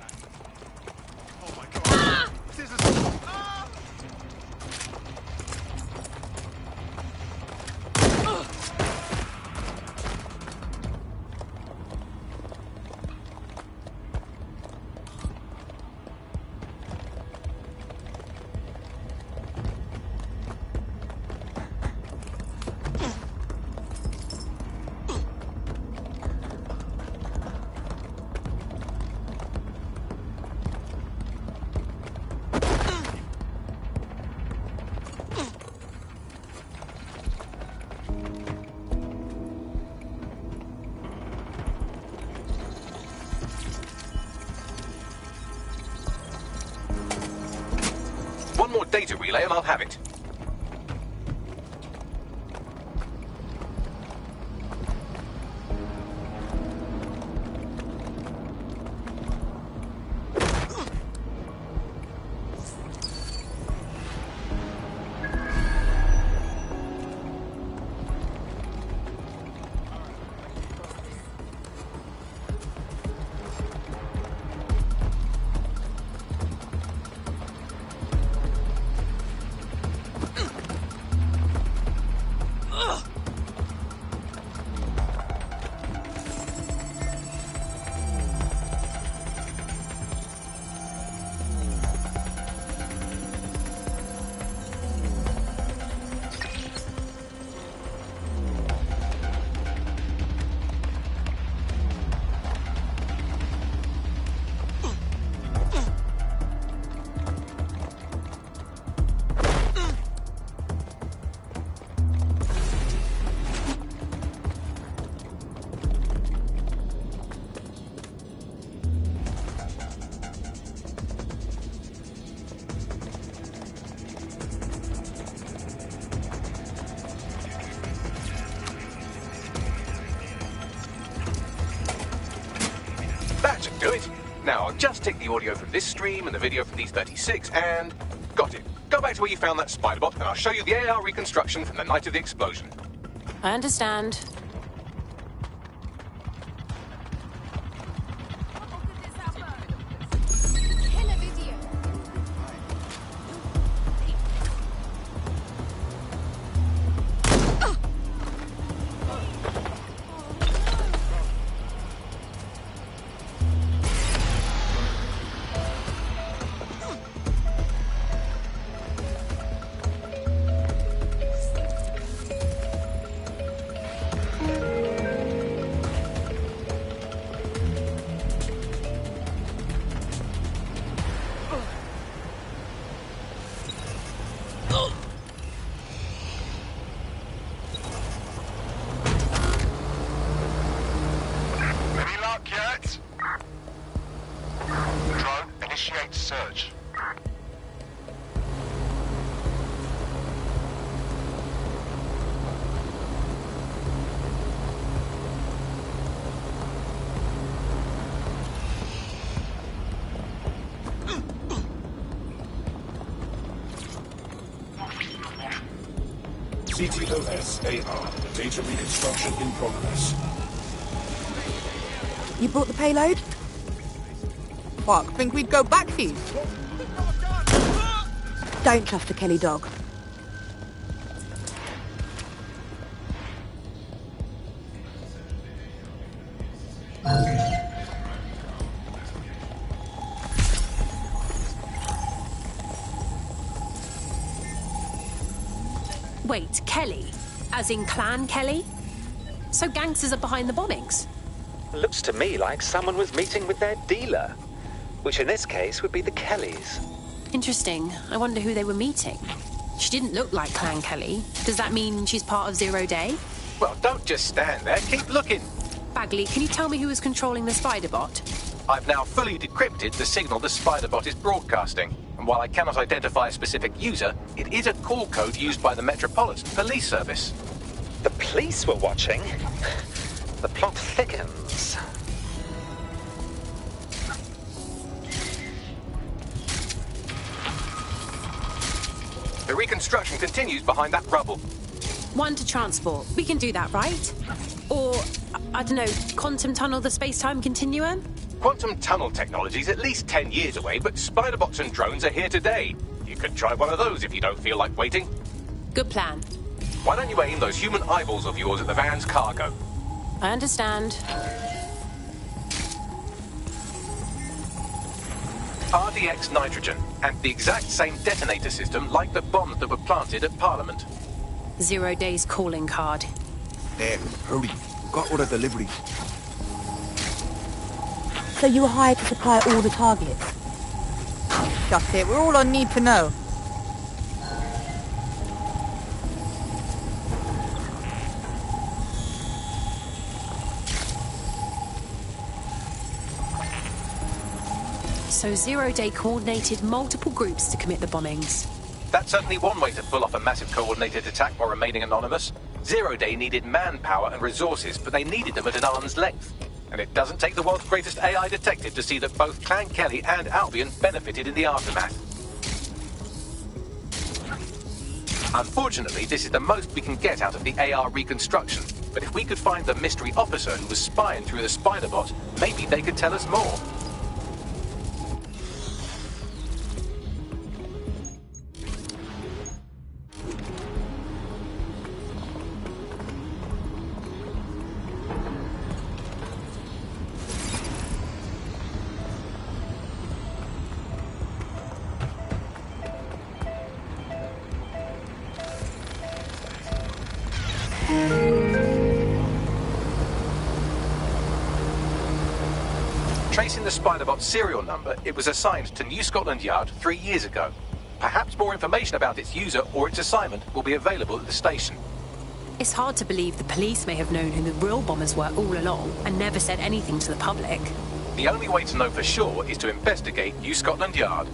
Oh my god. One more data relay and I'll have it. That should do it. Now, I'll just take the audio from this stream and the video from these 36 and... got it. Go back to where you found that Spider-Bot and I'll show you the AR reconstruction from the night of the explosion. I understand. Initiate search. CTOS AR. Data reconstruction in progress. You brought the payload? Fuck, think we'd go back to you? Don't trust the Kelly dog. Wait, Kelly? As in Clan Kelly? So gangsters are behind the bombings? Looks to me like someone was meeting with their dealer, which in this case would be the Kellys. Interesting. I wonder who they were meeting. She didn't look like Clan Kelly. Does that mean she's part of Zero Day? Well, don't just stand there. Keep looking. Bagley, can you tell me who is controlling the spider bot? I've now fully decrypted the signal the Spider-Bot is broadcasting. And while I cannot identify a specific user, it is a call code used by the Metropolitan Police Service. The police were watching? The plot thickens. The reconstruction continues behind that rubble. One to transport. We can do that, right? Or, I don't know, quantum tunnel the space-time continuum? Quantum tunnel technology is at least 10 years away, but spider-bots and drones are here today. You could try one of those if you don't feel like waiting. Good plan. Why don't you aim those human eyeballs of yours at the van's cargo? I understand. RDX nitrogen, and the exact same detonator system like the bombs that were planted at Parliament. 0 Day's calling card. There, hurry. Got all the deliveries. So you were hired to supply all the targets? Just it, we're all on need to know. So 0 Day coordinated multiple groups to commit the bombings. That's certainly one way to pull off a massive coordinated attack while remaining anonymous. 0 Day needed manpower and resources, but they needed them at an arm's length. And it doesn't take the world's greatest AI detective to see that both Clan Kelly and Albion benefited in the aftermath. Unfortunately, this is the most we can get out of the AR reconstruction. But if we could find the mystery officer who was spying through the Spider-Bot, maybe they could tell us more. Tracing the Spider-Bot's serial number, it was assigned to New Scotland Yard 3 years ago. Perhaps more information about its user or its assignment will be available at the station. It's hard to believe the police may have known who the real bombers were all along and never said anything to the public. The only way to know for sure is to investigate New Scotland Yard.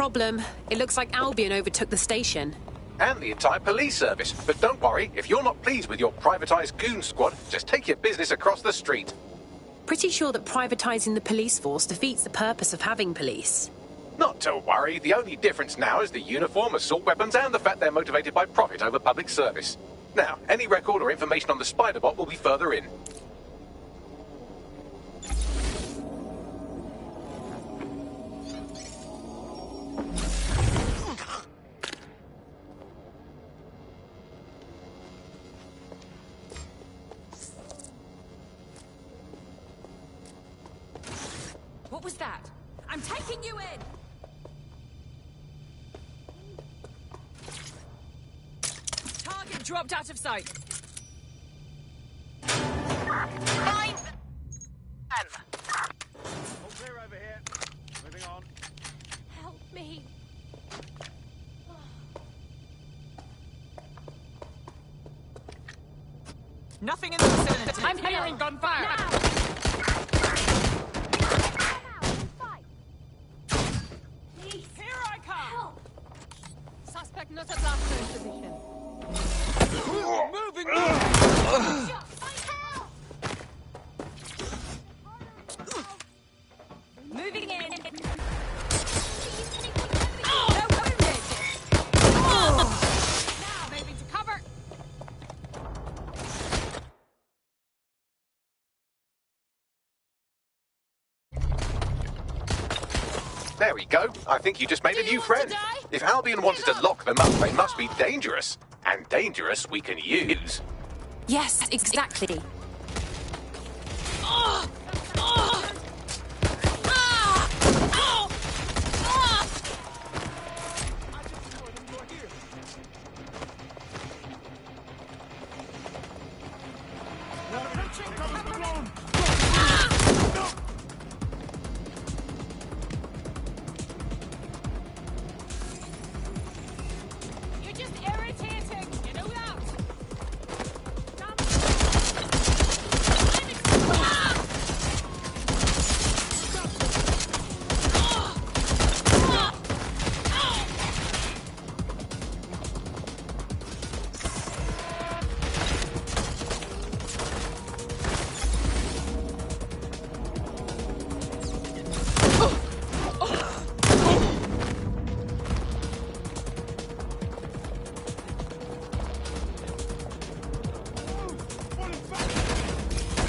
problem. It looks like Albion overtook the station. And the entire police service. But don't worry, if you're not pleased with your privatized goon squad, just take your business across the street. Pretty sure that privatizing the police force defeats the purpose of having police. Not to worry, the only difference now is the uniform, assault weapons, and the fact they're motivated by profit over public service. Now, any record or information on the Spider-Bot will be further in. What was that? I'm taking you in! Target dropped out of sight. Find them! All clear over here. Moving on. Help me. Nothing in the vicinity. I'm hearing gunfire. Here I come. Suspect not at last in position. Moving. Moving in. No wounded. Now moving to cover. There we go. I think you just made a new friend. If Albion wanted to lock them up, they must be dangerous. And dangerous we can use. Yes, exactly. You're just irritating. You know that?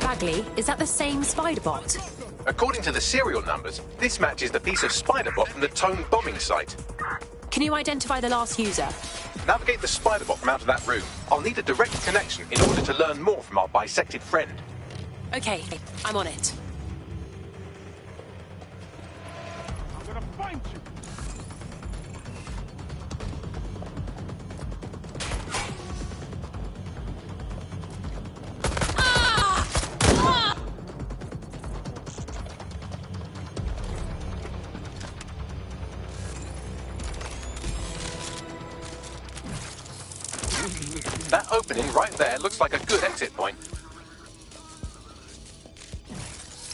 Bagley, is that the same Spider-Bot? According to the serial numbers, this matches the piece of Spider-Bot from the Tone bombing site. Can you identify the last user? Navigate the Spider-Bot from out of that room. I'll need a direct connection in order to learn more from our bisected friend. Okay, I'm on it. I'm gonna find you. That opening right there looks like a good exit point.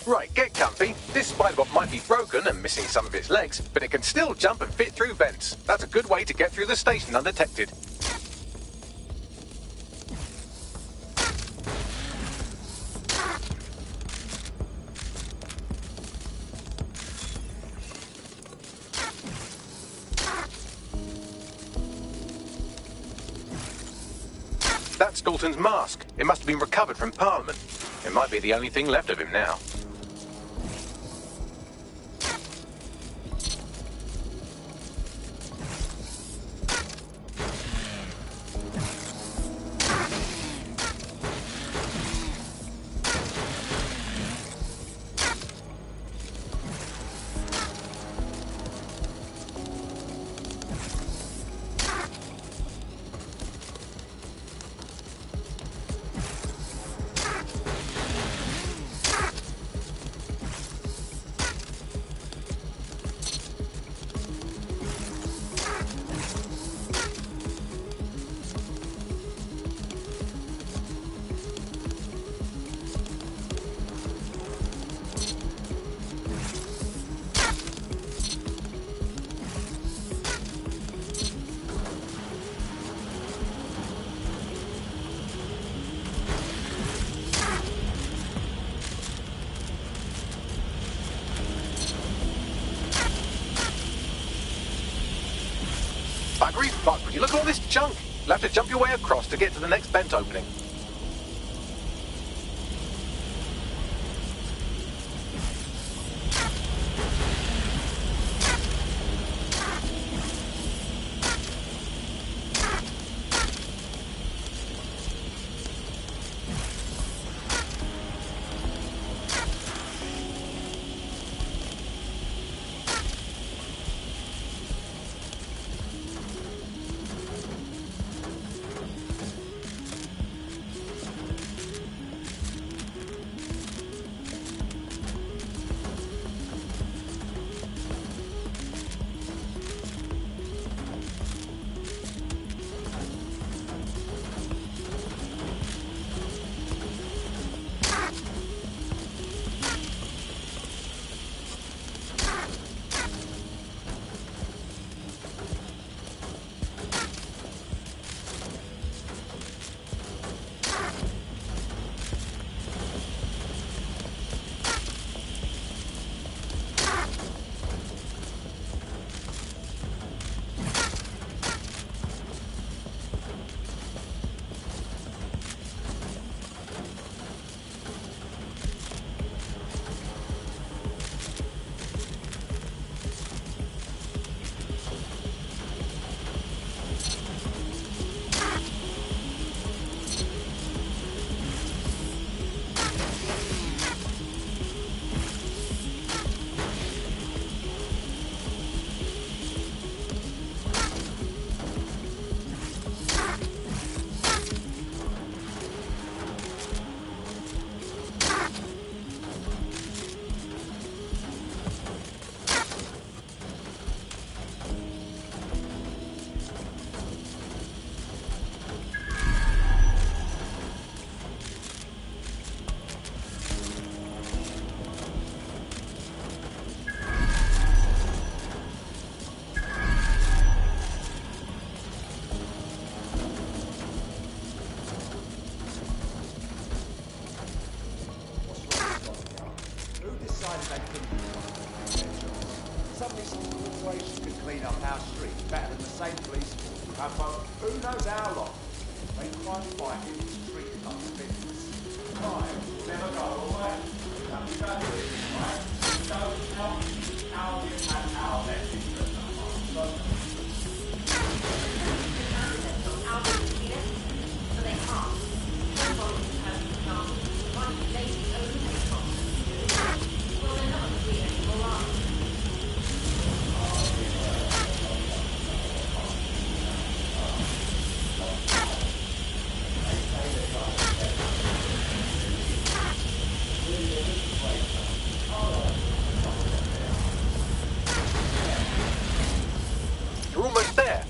Right, get comfy. This Spider-Bot might be broken and missing some of its legs, but it can still jump and fit through vents. That's a good way to get through the station undetected. That's Dalton's mask. It must have been recovered from Parliament. It might be the only thing left of him now. buggery fuck. Would you look at all this junk? You'll have to jump your way across to get to the next vent opening.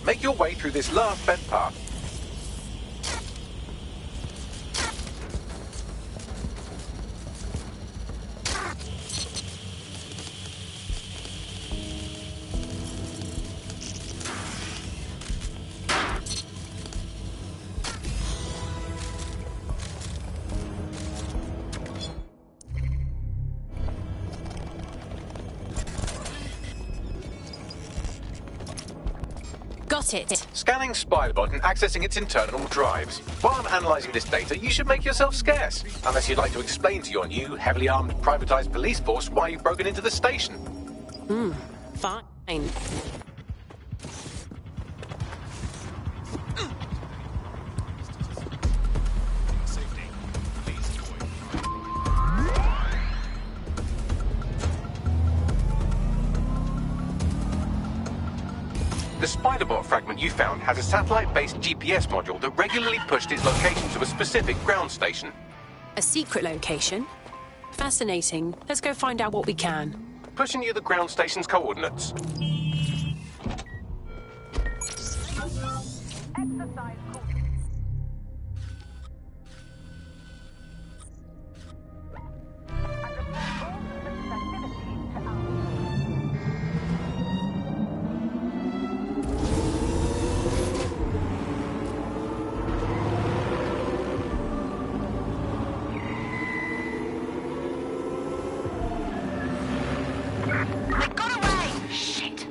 Make your way through this last vent path. Got it. Scanning Spybot and accessing its internal drives. While I'm analysing this data, you should make yourself scarce. Unless you'd like to explain to your new, heavily armed, privatised police force why you've broken into the station. Fine. The Spiderbot fragment you found has a satellite-based GPS module that regularly pushed its location to a specific ground station. A secret location? Fascinating. Let's go find out what we can. Pushing you the ground station's coordinates. They got away! Shit!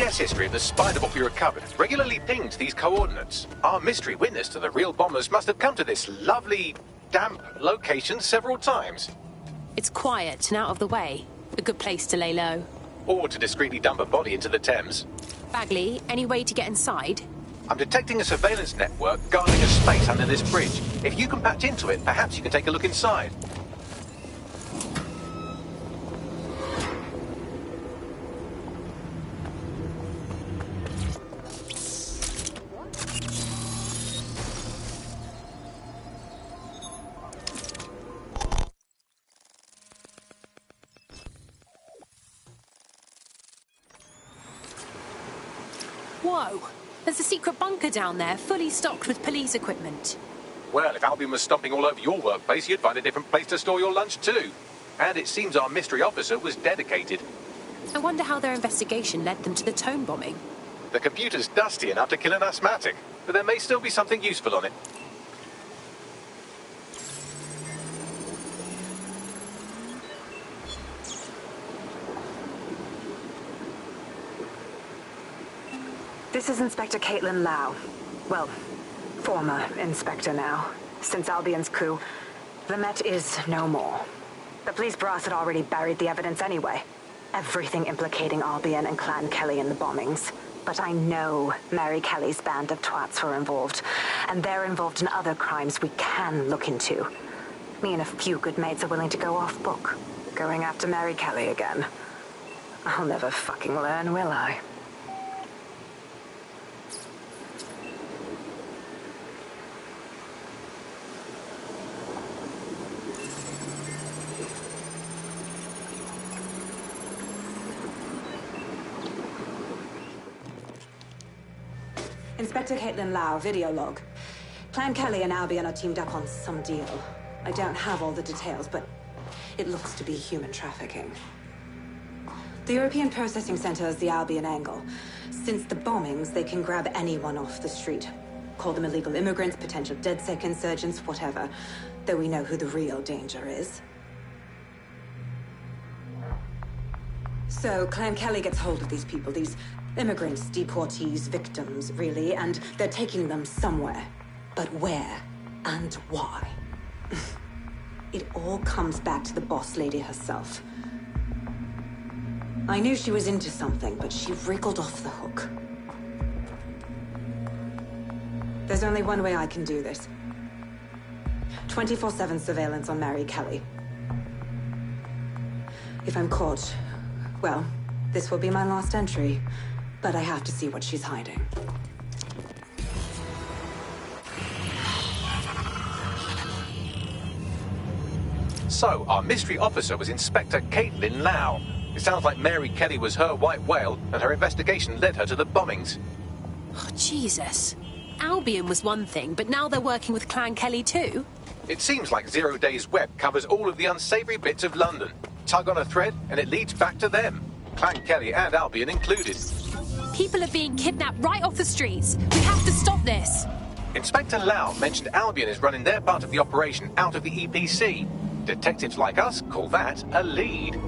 GPS history of the spider bot we recovered regularly pinged these coordinates. Our mystery witness to the real bombers must have come to this lovely, damp location several times. It's quiet and out of the way. A good place to lay low. Or to discreetly dump a body into the Thames. Bagley, any way to get inside? I'm detecting a surveillance network guarding a space under this bridge. If you can patch into it, perhaps you can take a look inside. Whoa! There's a secret bunker down there, fully stocked with police equipment. Well, if Albion was stomping all over your workplace, you'd find a different place to store your lunch too. And it seems our mystery officer was dedicated. I wonder how their investigation led them to the Tone bombing. The computer's dusty enough to kill an asthmatic, but there may still be something useful on it. This is Inspector Caitlin Lau. Well, former inspector now. Since Albion's coup, the Met is no more. The police brass had already buried the evidence anyway. Everything implicating Albion and Clan Kelly in the bombings. But I know Mary Kelly's band of twats were involved, and they're involved in other crimes we can look into. Me and a few good mates are willing to go off book, going after Mary Kelly again. I'll never fucking learn, will I? Inspector Caitlin Lau, video log. Clan Kelly and Albion are teamed up on some deal. I don't have all the details, but it looks to be human trafficking. The European Processing Center is the Albion angle. Since the bombings, they can grab anyone off the street. Call them illegal immigrants, potential DedSec insurgents, whatever. Though we know who the real danger is. So, Clan Kelly gets hold of these people, these immigrants, deportees, victims, really, and they're taking them somewhere. But where and why? It all comes back to the boss lady herself. I knew she was into something, but she wriggled off the hook. There's only one way I can do this. 24/7 surveillance on Mary Kelly. If I'm caught, well, this will be my last entry. But I have to see what she's hiding. So, our mystery officer was Inspector Caitlin Lau. It sounds like Mary Kelly was her white whale, and her investigation led her to the bombings. Oh, Jesus. Albion was one thing, but now they're working with Clan Kelly too? It seems like Zero Days Web covers all of the unsavory bits of London. Tug on a thread, and it leads back to them. Clan Kelly and Albion included. People are being kidnapped right off the streets. We have to stop this. Inspector Lau mentioned Albion is running their part of the operation out of the EPC. Detectives like us call that a lead.